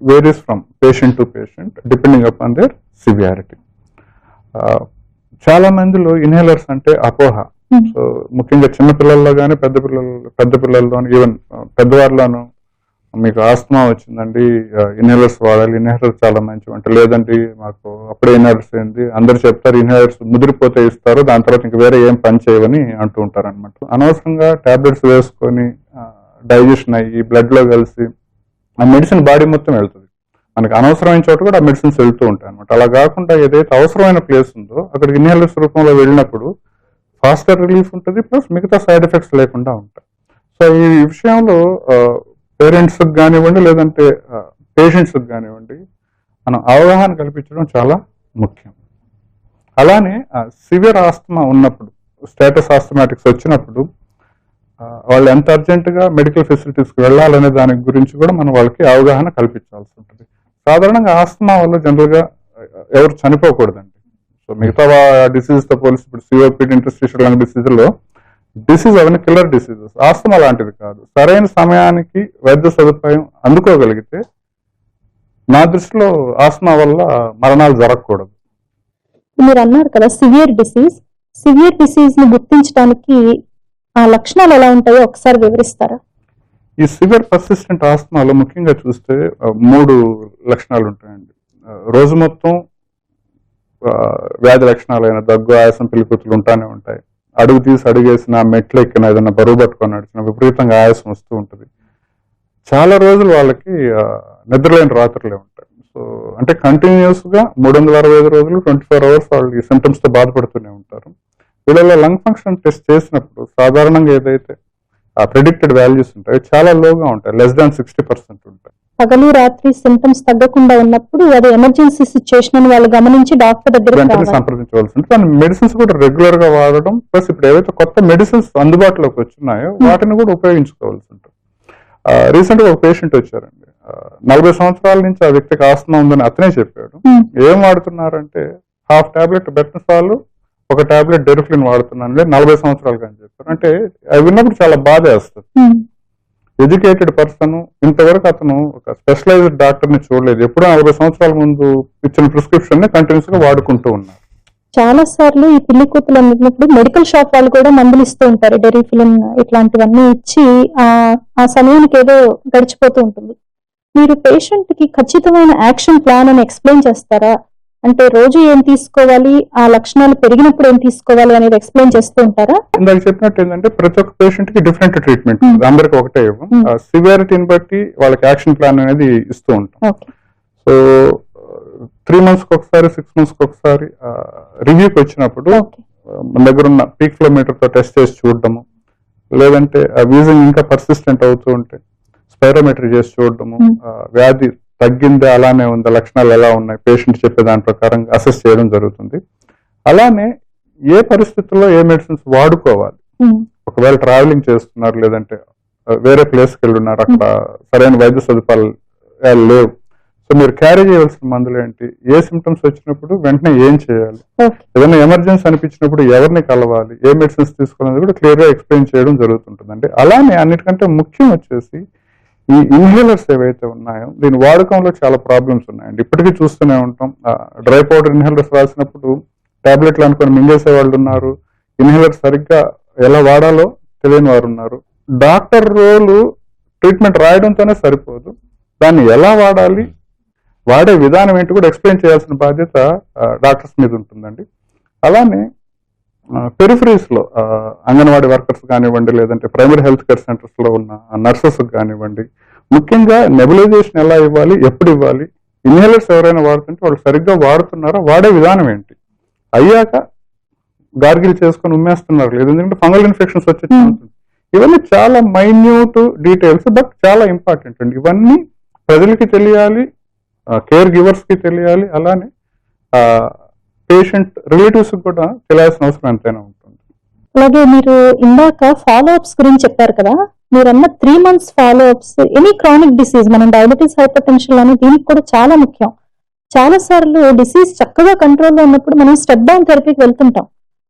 D: varies from patient to patient depending upon there severity. చాలా మందిలో ఇన్హేలర్స్ అంటే అపోహ. సో ముఖ్యంగా చిన్నపిల్లల్లో కానీ పెద్ద పిల్లల్లో ఈవెన్ పెద్దవారిలోనూ మీకు ఆస్తమా వచ్చిందండి, ఇన్హేలర్స్ వాడాలి, ఇన్హేలర్స్ చాలా మంచివి అంటే, లేదండి మాకు అప్పుడే ఇన్హేలర్స్ అయింది, అందరు చెప్తారు ఇన్హేలర్స్ ముదిరిపోతే ఇస్తారు, దాని తర్వాత ఇంక వేరే ఏం పని చేయవని అంటూ ఉంటారు అనమాట. అనవసరంగా టాబ్లెట్స్ వేసుకొని డైజెషన్ అయ్యి బ్లడ్లో కలిసి ఆ మెడిసిన్ బాడీ మొత్తం వెళ్తుంది. మనకి అనవసరమైన చోట కూడా ఆ మెడిసిన్స్ వెళ్తూ ఉంటాయి అనమాట. అలా కాకుండా ఏదైతే అవసరమైన ప్లేస్ ఉందో అక్కడికి ఇన్హేలర్స్ రూపంలో వెళ్ళినప్పుడు ఫాస్టర్ రిలీఫ్ ఉంటుంది, ప్లస్ మిగతా సైడ్ ఎఫెక్ట్స్ లేకుండా ఉంటాయి. సో ఈ విషయంలో పేరెంట్స్కి కానివ్వండి లేదంటే పేషెంట్స్కి కానివ్వండి మనం అవగాహన కల్పించడం చాలా ముఖ్యం. అలానే సివియర్ ఆస్తమా ఉన్నప్పుడు, స్టేటస్ ఆస్తమాటిక్స్ వచ్చినప్పుడు వాళ్ళు ఎంత అర్జెంటుగా మెడికల్ ఫెసిలిటీస్కి వెళ్ళాలనే దాని గురించి కూడా మనం వాళ్ళకి అవగాహన కల్పించాల్సి ఉంటుంది. సాధారణంగా ఆస్తమా వల్ల జనరల్గా ఎవరు చనిపోకూడదండి. సో మిగతా డిసీజ్తో పోలిసి ఇప్పుడు సిఓపిడి, ఇంటర్స్టిషియల్ లంగ్ డిసీజ్లో డిసీజ్ అవన్నీ కిల్లర్ డిసీజెస్. ఆస్తమా లాంటిది కాదు. సరైన సమయానికి వైద్య సదుపాయం అందుకోగలిగితే నా దృష్టిలో ఆస్తమా వల్ల మరణాలు జరగకూడదు.
A: మీరు అన్నారు కదా సివియర్ డిసీజ్ ని గుర్తించడానికి ఆ లక్షణాలు ఎలా ఉంటాయో ఒకసారి వివరిస్తారా?
D: ఈ సివియర్ పర్సిస్టెంట్ ఆస్తమాలో ముఖ్యంగా చూస్తే 3 లక్షణాలు ఉంటాయండి. రోజు మొత్తం వ్యాధి లక్షణాలైన దగ్గు, ఆయాసం, పిలికుతులు ఉంటానే ఉంటాయి. అడుగు తీసి అడుగేసిన, మెట్లు ఎక్కిన, ఏదైనా బరువు పట్టుకొని నడిచిన విపరీతంగా ఆయాసం వస్తూ ఉంటుంది. చాలా రోజులు వాళ్ళకి నిద్రలేని రాత్రులే ఉంటాయి. సో అంటే కంటిన్యూస్గా 365 రోజులు 24 hours వాళ్ళు ఈ సిమ్టమ్స్తో బాధపడుతూనే ఉంటారు. వీళ్ళలో లంగ్ ఫంక్షన్ టెస్ట్ చేసినప్పుడు సాధారణంగా ఏదైతే ఆ ప్రెడిక్టెడ్ వాల్యూస్ ఉంటాయి చాలా లోగా ఉంటాయి, less than 60% ఉంటాయి.
A: పగలు రాత్రి సిమ్టమ్స్ తగ్గకుండా ఉన్నప్పుడు అది ఎమర్జెన్సీ సిచ్యుయేషన్ అని వాళ్ళు గమనించి డాక్టర్ దగ్గర
D: సంప్రదించవలసి ఉంటుంది. మెడిసిన్స్ కూడా రెగ్యులర్ గా వాడడం, ప్లస్ ఇప్పుడు ఏవైతే కొత్త మెడిసిన్స్ అందుబాటులోకి వచ్చినాయో వాటిని కూడా ఉపయోగించుకోవాల్సి ఉంటుంది. రీసెంట్ గా ఒక పేషెంట్ వచ్చారండి, 40 సంవత్సరాల నుంచి ఆ వ్యక్తికి ఆస్తమా ఉందని అతనే చెప్పాడు. ఏం వాడుతున్నారంటే హాఫ్ టాబ్లెట్ బెట్నసాల్, ఒక టాబ్లెట్ డెరిఫ్లిన్ వాడుతున్నాను 40 సంవత్సరాలుగా అని చెప్పారు. అంటే అవి విన్నప్పుడు చాలా బాధ వేస్తుంది. ఎడ్యుకేటెడ్ పర్సన్, ఇంతవరకు అతను ఒక స్పెషలైజ్డ్ డాక్టర్ని చూడలేదు, ఎప్పుడో 40 సంవత్సరాల ముందు ఇచ్చిన ప్రిస్క్రిప్షన్ ని కంటిన్యూస్ గా వాడుకుంటూ ఉన్నారు.
A: చాలా సార్లు ఈ పిల్లి కూతులు అన్నప్పుడు మెడికల్ షాప్ వాళ్ళు కూడా మందులు ఇస్తూ ఉంటారు, డెరిఫిలిన్ ఇట్లాంటివన్నీ ఇచ్చి ఆ సమయానికి ఏదో గడిచిపోతూ ఉంటుంది. మీరు పేషెంట్ కి ఖచ్చితమైన యాక్షన్ ప్లాన్ అని ఎక్స్ప్లెయిన్ చేస్తారా? అంటే రోజు ఏం తీసుకోవాలి, ఆ లక్షణాలు పెరిగినప్పుడు ఏం తీసుకోవాలి అనేది ఎక్స్ప్లెయిన్ చేస్తూ ఉంటారా?
D: ఇందాక చెప్పినట్టు ఏంటంటే ప్రతి ఒక్క పేషెంట్ కి డిఫరెంట్ ట్రీట్మెంట్, అందరికి ఒకటే ఇవ్వం. సివియారిటీని బట్టి వాళ్ళకి యాక్షన్ ప్లాన్ అనేది ఇస్తూ ఉంటాం. సో 3 months ఒకసారి 6 months ఒకసారి రివ్యూకి వచ్చినప్పుడు మన దగ్గర ఉన్న పీక్ ఫ్లోమీటర్ తో టెస్ట్ చేసి చూడటము, లేదంటే వీజింగ్ ఇంకా పర్సిస్టెంట్ అవుతూ ఉంటే స్పైరోమెట్రీ చేసి చూడడము, వ్యాధి తగ్గిందా అలానే ఉందా, లక్షణాలు ఎలా ఉన్నాయి, పేషెంట్ చెప్పే దాని ప్రకారం అసెస్ చేయడం జరుగుతుంది. అలానే ఏ పరిస్థితుల్లో ఏ మెడిసిన్స్ వాడుకోవాలి, ఒకవేళ ట్రావెలింగ్ చేస్తున్నారు లేదంటే వేరే ప్లేస్కి వెళ్ళి ఉన్నారు, అక్కడ సరైన వైద్య సదుపాయాలు లేవు, సో మీరు క్యారీ చేయవలసిన మందులు ఏంటి, ఏ సిమ్టమ్స్ వచ్చినప్పుడు వెంటనే ఏం చేయాలి, ఏదైనా ఎమర్జెన్సీ అనిపించినప్పుడు ఎవరిని కలవాలి, ఏ మెడిసిన్స్ తీసుకోవాలని కూడా క్లియర్ గా ఎక్స్ప్లెయిన్ చేయడం జరుగుతుంటుందండి. అలానే అన్నిటికంటే ముఖ్యం వచ్చేసి ఈ ఇన్హేలర్స్ ఏవైతే ఉన్నాయో దీని వాడకంలో చాలా ప్రాబ్లమ్స్ ఉన్నాయండి. ఇప్పటికీ చూస్తూనే ఉంటాం, డ్రై పౌడర్ ఇన్హేలర్స్ రాసినప్పుడు టాబ్లెట్లు అనుకొని మింగేసే వాళ్ళు ఉన్నారు, ఇన్హేలర్ సరిగ్గా ఎలా వాడాలో తెలియని వారు ఉన్నారు. డాక్టర్ రోలు ట్రీట్మెంట్ రాయడంతోనే సరిపోదు, దాన్ని ఎలా వాడాలి, వాడే విధానం ఏంటి కూడా ఎక్స్ప్లెయిన్ చేయాల్సిన బాధ్యత డాక్టర్స్ మీద ఉంటుందండి. అలానే పెరిఫరీస్ లో అంగన్వాడీ వర్కర్స్ కానివ్వండి లేదంటే ప్రైమరీ హెల్త్ కేర్ సెంటర్స్ లో ఉన్న నర్సెస్ కానివ్వండి, ముఖ్యంగా నెబులైజేషన్ ఎలా ఇవ్వాలి, ఎప్పుడు ఇవ్వాలి, ఇన్హేలర్స్ ఎవరైనా వాడుతుంటే వాళ్ళు సరిగ్గా వాడుతున్నారా, వాడే విధానం ఏంటి, అయ్యాక గార్గిల్ చేసుకొని ఉమ్మేస్తున్నారు లేదు, ఎందుకంటే ఫంగల్ ఇన్ఫెక్షన్స్ వచ్చే ఛాన్స్ ఉంది. ఇవన్నీ చాలా మైన్యూట్ డీటెయిల్స్ బట్ చాలా ఇంపార్టెంట్ అండి. ఇవన్నీ ప్రజలకి తెలియాలి, కేర్ గివర్స్ కి తెలియాలి, అలానే పేషెంట్ రిలేటివ్స్ కూడా తెలియాల్సిన అవసరం ఎంతైనా ఉంటుంది.
A: అలాగే మీరు ఇందాక ఫాలో అప్స్ గురించి చెప్పారు కదా, మీరన్న 3 months follow ups any chronic disease, మనం డయాబెటీస్ హైపర్ టెన్షన్ అని దీనికి కూడా చాలా ముఖ్యం. చాలా సార్లు డిసీజ్ చక్కగా కంట్రోల్లో ఉన్నప్పుడు మనం స్టెప్ డౌన్ థెరపీకి వెళ్తుంటాం,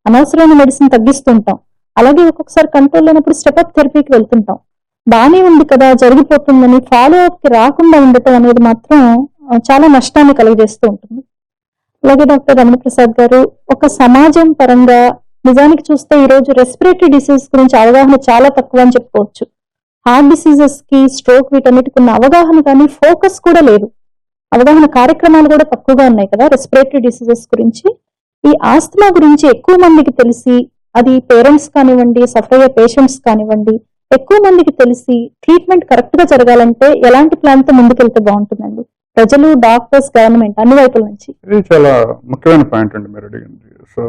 A: అనవసరమైన మెడిసిన్ తగ్గిస్తుంటాం. అలాగే ఒక్కొక్కసారి కంట్రోల్ లేనప్పుడు స్టెప్ అప్ థెరపీకి వెళ్తుంటాం. బానే ఉంది కదా జరిగిపోతుందని ఫాలో అప్ కి రాకుండా ఉండటం అనేది మాత్రం చాలా నష్టాన్ని కలుగజేస్తూ ఉంటుంది. అలాగే డాక్టర్ రమణ ప్రసాద్ గారు, ఒక సమాజం పరంగా నిజానికి చూస్తే ఈ రోజు రెస్పిరేటరీ డిసీజ్ గురించి అవగాహన చాలా తక్కువ అని చెప్పుకోవచ్చు. హార్ట్ డిసీజెస్ కి, స్ట్రోక్, వీటన్నిటికి ఉన్న అవగాహన కానీ ఫోకస్ కూడా లేదు. అవగాహన కార్యక్రమాలు కూడా తక్కువగా ఉన్నాయి కదా రెస్పిరేటరీ డిసీజెస్ గురించి. ఈ ఆస్తమా గురించి ఎక్కువ మందికి తెలిసి, అది పేరెంట్స్ కానివ్వండి, సఫర్ అయ్యే పేషెంట్స్ కానివ్వండి, ఎక్కువ మందికి తెలిసి ట్రీట్మెంట్ కరెక్ట్ గా జరగాలంటే ఎలాంటి ప్లాన్ తో ముందుకెళ్తే బాగుంటుందండి, ప్రజలు, డాక్టర్స్, గవర్నమెంట్ అన్ని వైపుల నుంచి?
D: ఇది చాలా ముఖ్యమైన పాయింట్ అండి మీరు అడిగింది. సో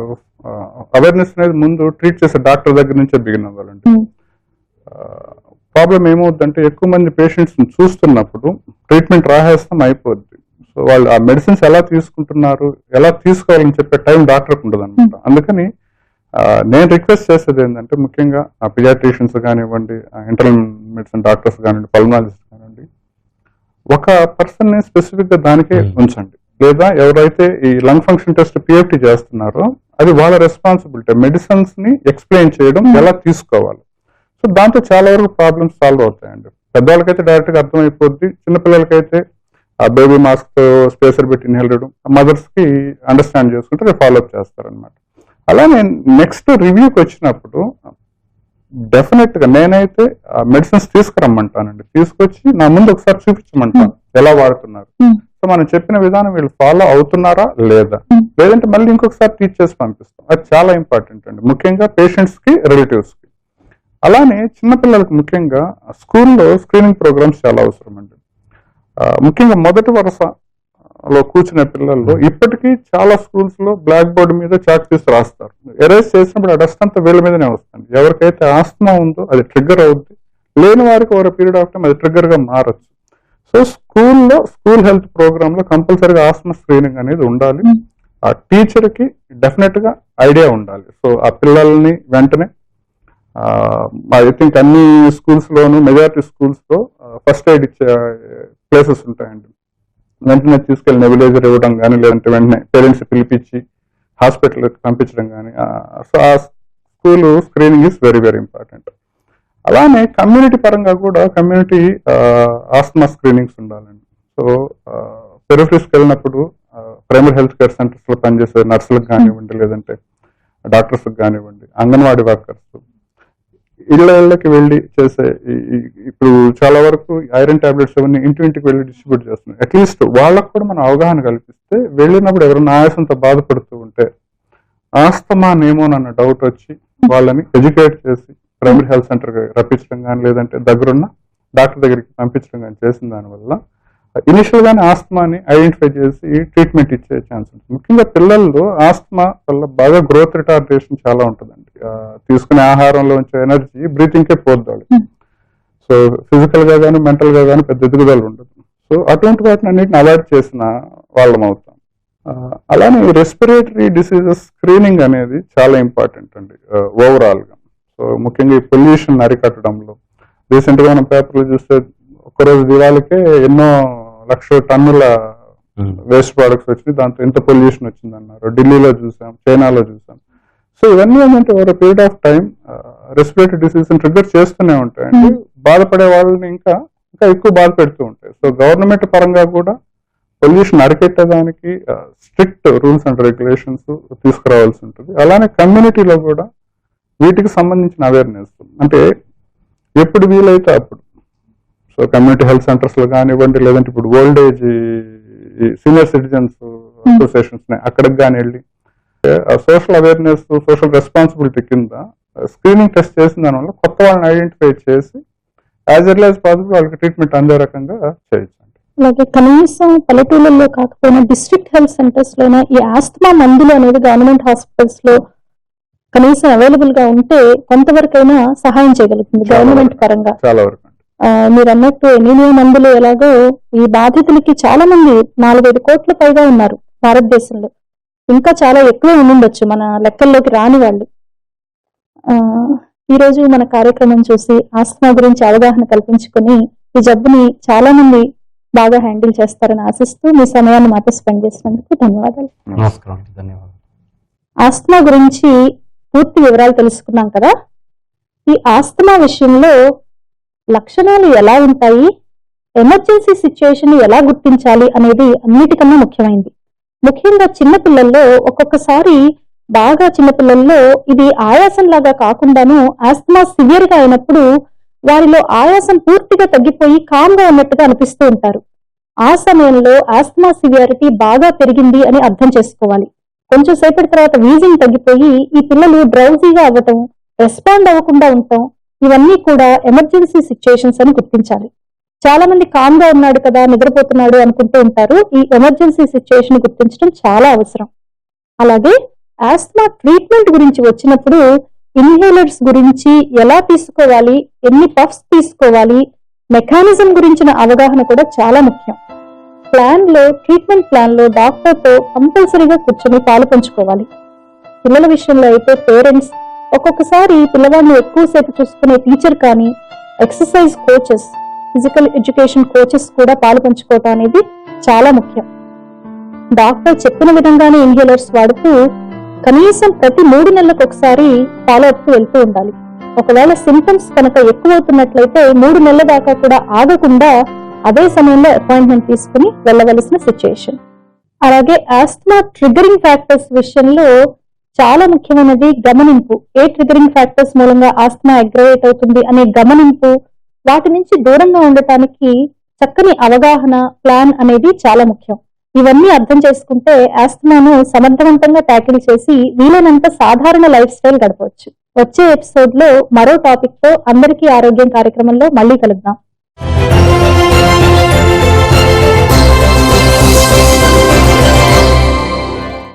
D: అవేర్నెస్ అనేది ముందు ట్రీట్ చేసే డాక్టర్ దగ్గర నుంచే బిగిన్ అవ్వాలండి. ప్రాబ్లం ఏమవుతుందంటే ఎక్కువ మంది పేషెంట్స్ చూస్తున్నప్పుడు ట్రీట్మెంట్ రాసేస్తాం అయిపోద్ది. సో వాళ్ళు ఆ మెడిసిన్స్ ఎలా తీసుకుంటున్నారు, ఎలా తీసుకోవాలని చెప్పే టైం డాక్టర్కి ఉండదు అనమాట. అందుకని నేను రిక్వెస్ట్ చేసేది ఏంటంటే ముఖ్యంగా ఆ పిడియాట్రిషియన్స్ కానివ్వండి, ఇంటర్నల్ మెడిసిన్ డాక్టర్స్ కానివ్వండి, పల్మనాలజిస్ట్ కానివ్వండి, ఒక పర్సన్ ని స్పెసిఫిక్ గా దానికే ఉంచండి. లేదా ఎవరైతే ఈ లంగ్ ఫంక్షన్ టెస్ట్ పిఎఫ్టీ చేస్తున్నారో అది వాళ్ళ రెస్పాన్సిబిలిటీ, మెడిసిన్స్ ని ఎక్స్ప్లెయిన్ చేయడం, ఎలా తీసుకోవాలి. సో దాంతో చాలా వరకు ప్రాబ్లమ్స్ సాల్వ్ అవుతాయండి. పెద్దవాళ్ళకైతే డైరెక్ట్ గా అర్థమైపోద్ది, చిన్నపిల్లలకైతే ఆ బేబీ మాస్క్ తో స్పేసర్ పెట్టి ఇన్హేల్, మదర్స్ కి అండర్స్టాండ్ చేసుకుంటే ఫాలోఅప్ చేస్తారనమాట. అలానే నెక్స్ట్ రివ్యూకి వచ్చినప్పుడు డెఫినెట్ గా నేనైతే మెడిసిన్స్ తీసుకురమ్మంటానండి. తీసుకొచ్చి నా ముందు ఒకసారి చూపించమంటాను ఎలా వాడుతున్నారు. సో మనం చెప్పిన విధానం వీళ్ళు ఫాలో అవుతున్నారా లేదా, లేదంటే మళ్ళీ ఇంకొకసారి టీచ్ చేసి పంపిస్తాం. అది చాలా ఇంపార్టెంట్ అండి, ముఖ్యంగా పేషెంట్స్ కి, రిలేటివ్స్ కి. అలానే చిన్నపిల్లలకు ముఖ్యంగా స్కూల్లో స్క్రీనింగ్ ప్రోగ్రామ్స్ చాలా అవసరం అండి. ముఖ్యంగా మొదటి వరుసలో కూర్చునే పిల్లల్లో ఇప్పటికీ చాలా స్కూల్స్ లో బ్లాక్ బోర్డు మీద చాక్ పీస్ రాస్తారు. ఎరేజ్ చేసినప్పుడు ఆ డస్ట్ అంతా వీళ్ళ మీదనే వస్తుంది. ఎవరికైతే ఆస్తమా ఉందో అది ట్రిగ్గర్ అవుద్ది, లేని వారికి ఓవర్ పీరియడ్ ఆఫ్ టైం అది ట్రిగ్గర్ గా మారచ్చు. సో స్కూల్లో స్కూల్ హెల్త్ ప్రోగ్రామ్ లో కంపల్సరీగా ఆస్తమా స్క్రీనింగ్ అనేది ఉండాలి. ఆ టీచర్ కి డెఫినెట్ గా ఐడియా ఉండాలి. సో ఆ పిల్లల్ని వెంటనే ఐ థింక్ అన్ని స్కూల్స్ లోను, మెజారిటీ స్కూల్స్ లో ఫస్ట్ ఎయిడ్ ఇచ్చే ప్లేసెస్ ఉంటాయండి. వెంటనే తీసుకెళ్లి నెబులైజర్ ఇవ్వడం కానీ, లేదంటే వెంటనే పేరెంట్స్ పిలిపించి హాస్పిటల్కి పంపించడం కానీ. సో ఆ school screening is very very important. అలానే కమ్యూనిటీ పరంగా కూడా కమ్యూనిటీ ఆస్తమా స్క్రీనింగ్స్ ఉండాలండి. సో పెరిఫరీస్కి వెళ్ళినప్పుడు ప్రైమరీ హెల్త్ కేర్ సెంటర్స్ లో పనిచేసే నర్సులకు కానివ్వండి, లేదంటే డాక్టర్స్కి కానివ్వండి, అంగన్వాడీ వర్కర్స్, ఇళ్ళకి వెళ్ళి చేసే ఇప్పుడు చాలా వరకు ఐరన్ టాబ్లెట్స్ అవన్నీ ఇంటింటికి వెళ్ళి డిస్ట్రిబ్యూట్ చేస్తున్నాం. అట్లీస్ట్ వాళ్ళకు కూడా మనం అవగాహన కల్పిస్తే, వెళ్ళినప్పుడు ఎవరైనా ఆయాసంతో బాధపడుతూ ఉంటే ఆస్తమానేమోనన్న డౌట్ వచ్చి వాళ్ళని ఎడ్యుకేట్ చేసి ప్రైమరీ హెల్త్ సెంటర్ రప్పించడం కానీ, లేదంటే దగ్గరున్న డాక్టర్ దగ్గరికి పంపించడం కానీ చేసిన దానివల్ల ఇనిషియల్ గానే ఆస్తమాని ఐడెంటిఫై చేసి ట్రీట్మెంట్ ఇచ్చే ఛాన్స్ ఉంటుంది. ముఖ్యంగా పిల్లల్లో ఆస్తమా వల్ల బాగా గ్రోత్ రిటార్డేషన్ చాలా ఉంటుందండి. తీసుకునే ఆహారంలో ఉంచే ఎనర్జీ బ్రీతింగ్కే పోద్దాలి. సో ఫిజికల్ గా కానీ మెంటల్ గా కానీ పెద్ద ఎదుగుదల ఉండదు. సో అటువంటి వాటిని అన్నిటిని అవాయిడ్ చేసిన వాళ్ళం అవుతాం. అలానే రెస్పిరేటరీ డిసీజెస్ స్క్రీనింగ్ అనేది చాలా ఇంపార్టెంట్ అండి ఓవరాల్ గా. సో ముఖ్యంగా ఈ పొల్యూషన్ అరికట్టడంలో రీసెంట్ గా మనం పేపర్లు చూస్తే ఒక్కరోజు దివాళికే ఎన్నో లక్షల టన్నుల వేస్ట్ ప్రొడక్ట్స్ వచ్చినాయి, దాంతో ఎంత పొల్యూషన్ వచ్చింది అన్నారు. ఢిల్లీలో చూసాం, చైనాలో చూసాం. సో ఇవన్నీ ఏంటంటే over period of time respiratory disease trigger చేస్తూనే ఉంటాయండి. బాధపడే వాళ్ళని ఇంకా ఎక్కువ బాధ పెడుతూ ఉంటాయి. సో గవర్నమెంట్ పరంగా కూడా పొల్యూషన్ అరికెట్టడానికి స్ట్రిక్ట్ రూల్స్ అండ్ రెగ్యులేషన్స్ తీసుకురావాల్సి ఉంటుంది. అలానే కమ్యూనిటీలో కూడా వీటికి సంబంధించిన అవేర్నెస్ అంటే ఎప్పుడు వీలైతే అప్పుడు, సో కమ్యూనిటీ హెల్త్ సెంటర్స్ లో కానివ్వండి, లేదంటే ఇప్పుడు old age senior citizens associations అక్కడికి కానీ వెళ్ళి సోషల్ అవేర్నెస్, సోషల్ రెస్పాన్సిబిలిటీ కింద స్క్రీనింగ్ టెస్ట్ చేసిన దానివల్ల కొత్త వాళ్ళని ఐడెంటిఫై చేసి యాజ్ ఎర్లీ యాజ్ పాసిబుల్ వాళ్ళకి ట్రీట్మెంట్ అందే రకంగా చేయొచ్చు.
A: అలాగే కనీసం పల్లెటూళ్ళలో కాకపోయినా డిస్ట్రిక్ట్ హెల్త్ సెంటర్స్ లోనే ఈ ఆస్తమా మందులు అనేది గవర్నమెంట్ హాస్పిటల్స్ లో కనీసం అవైలబుల్ గా ఉంటే కొంతవరకైనా సహాయం చేయగలుగుతుంది గవర్నమెంట్ పరంగా.
D: చాలా వరకు
A: మీరు అన్నట్టు ఎనీమియా మందులు ఎలాగో ఈ బాధితులకి చాలా మంది 4-5 కోట్ల పైగా ఉన్నారు భారతదేశంలో. ఇంకా చాలా ఎక్కువే ఉండుండొచ్చు మన లెక్కల్లోకి రాని వాళ్ళు. ఈ రోజు మన కార్యక్రమం చూసి ఆస్తమా గురించి అవగాహన కల్పించుకుని ఈ జబ్బుని చాలా మంది బాగా హ్యాండిల్ చేస్తారని ఆశిస్తూ మీ సమయాన్ని మాతో స్పెండ్ చేసినందుకు ధన్యవాదాలు.
C: నమస్కారం, ధన్యవాదాలు.
A: ఆస్తమా గురించి పూర్తి వివరాలు తెలుసుకున్నాం కదా. ఈ ఆస్తమా విషయంలో లక్షణాలు ఎలా ఉంటాయి, ఎమర్జెన్సీ సిచ్యుయేషన్ ఎలా గుర్తించాలి అనేది అన్నిటికన్నా ముఖ్యమైనది. ముఖ్యంగా చిన్నపిల్లల్లో ఒక్కొక్కసారి బాగా చిన్నపిల్లల్లో ఇది ఆయాసం లాగా కాకుండాను ఆస్తమా సివియర్ గా అయినప్పుడు వారిలో ఆయాసం పూర్తిగా తగ్గిపోయి కామ్ గా ఉన్నట్టుగా అనిపిస్తూ ఉంటారు. ఆ సమయంలో ఆస్తమా సివియారిటీ బాగా పెరిగింది అని అర్థం చేసుకోవాలి. కొంచెం సేపటి తర్వాత వీజింగ్ తగ్గిపోయి ఈ పిల్లలు డ్రౌజీగా అవ్వటం, రెస్పాండ్ అవ్వకుండా ఉండటం, ఇవన్నీ కూడా ఎమర్జెన్సీ సిచ్యుయేషన్స్ అని గుర్తించాలి. చాలా మంది కామ్ గా ఉన్నాడు కదా, నిద్రపోతున్నాడు అనుకుంటూ ఉంటారు. ఈ ఎమర్జెన్సీ సిచ్యుయేషన్ గుర్తించడం చాలా అవసరం. అలాగే ఆస్తమా ట్రీట్మెంట్ గురించి వచ్చినప్పుడు ఇన్హేలర్స్ గురించి ఎలా తీసుకోవాలి, ఎన్ని పఫ్స్ తీసుకోవాలి, మెకానిజం గురించిన అవగాహన కూడా చాలా ముఖ్యం. ట్రీట్మెంట్ ప్లాన్ లో డాక్టర్ తో కంపల్సరీగా కూర్చొని పాలు పంచుకోవాలి. పిల్లల విషయంలో అయితే పేరెంట్స్, ఒక్కొక్కసారి పిల్లవాడిని ఎక్కువసేపు చూసుకునే టీచర్ కానీ exercise coaches, physical education coaches కూడా పాలు పంచుకోవటం అనేది చాలా ముఖ్యం. డాక్టర్ చెప్పిన విధంగానే ఇన్హేలర్స్ వాడుతూ కనీసం ప్రతి 3 నెలలకు ఒకసారి ఫాలో అప్ వెళ్తూ ఉండాలి. ఒకవేళ సింటమ్స్ కనుక ఎక్కువవుతున్నట్లయితే 3 నెలల దాకా కూడా ఆగకుండా అదే సమయంలో అపాయింట్మెంట్ తీసుకుని వెళ్ళవలసిన సిచ్యుయేషన్. అలాగే ఆస్తమా ట్రిగరింగ్ ఫ్యాక్టర్స్ విషయంలో చాలా ముఖ్యమైనది గమనింపు. ఏ ట్రిగరింగ్ ఫ్యాక్టర్స్ మూలంగా ఆస్తమా అగ్రవేట్ అవుతుంది అనే గమనింపు, వాటి నుంచి దూరంగా ఉండటానికి చక్కని అవగాహన, ప్లాన్ అనేది చాలా ముఖ్యం. ఇవన్నీ అర్థం చేసుకుంటే ఆస్తమాను సమర్థవంతంగా ట్యాకిల్ చేసి వీలైనంత సాధారణ లైఫ్ స్టైల్ గడపవచ్చు. వచ్చే ఎపిసోడ్ లో మరో టాపిక్ తో అందరికీ ఆరోగ్యం కార్యక్రమంలో మళ్ళీ కలుద్దాం.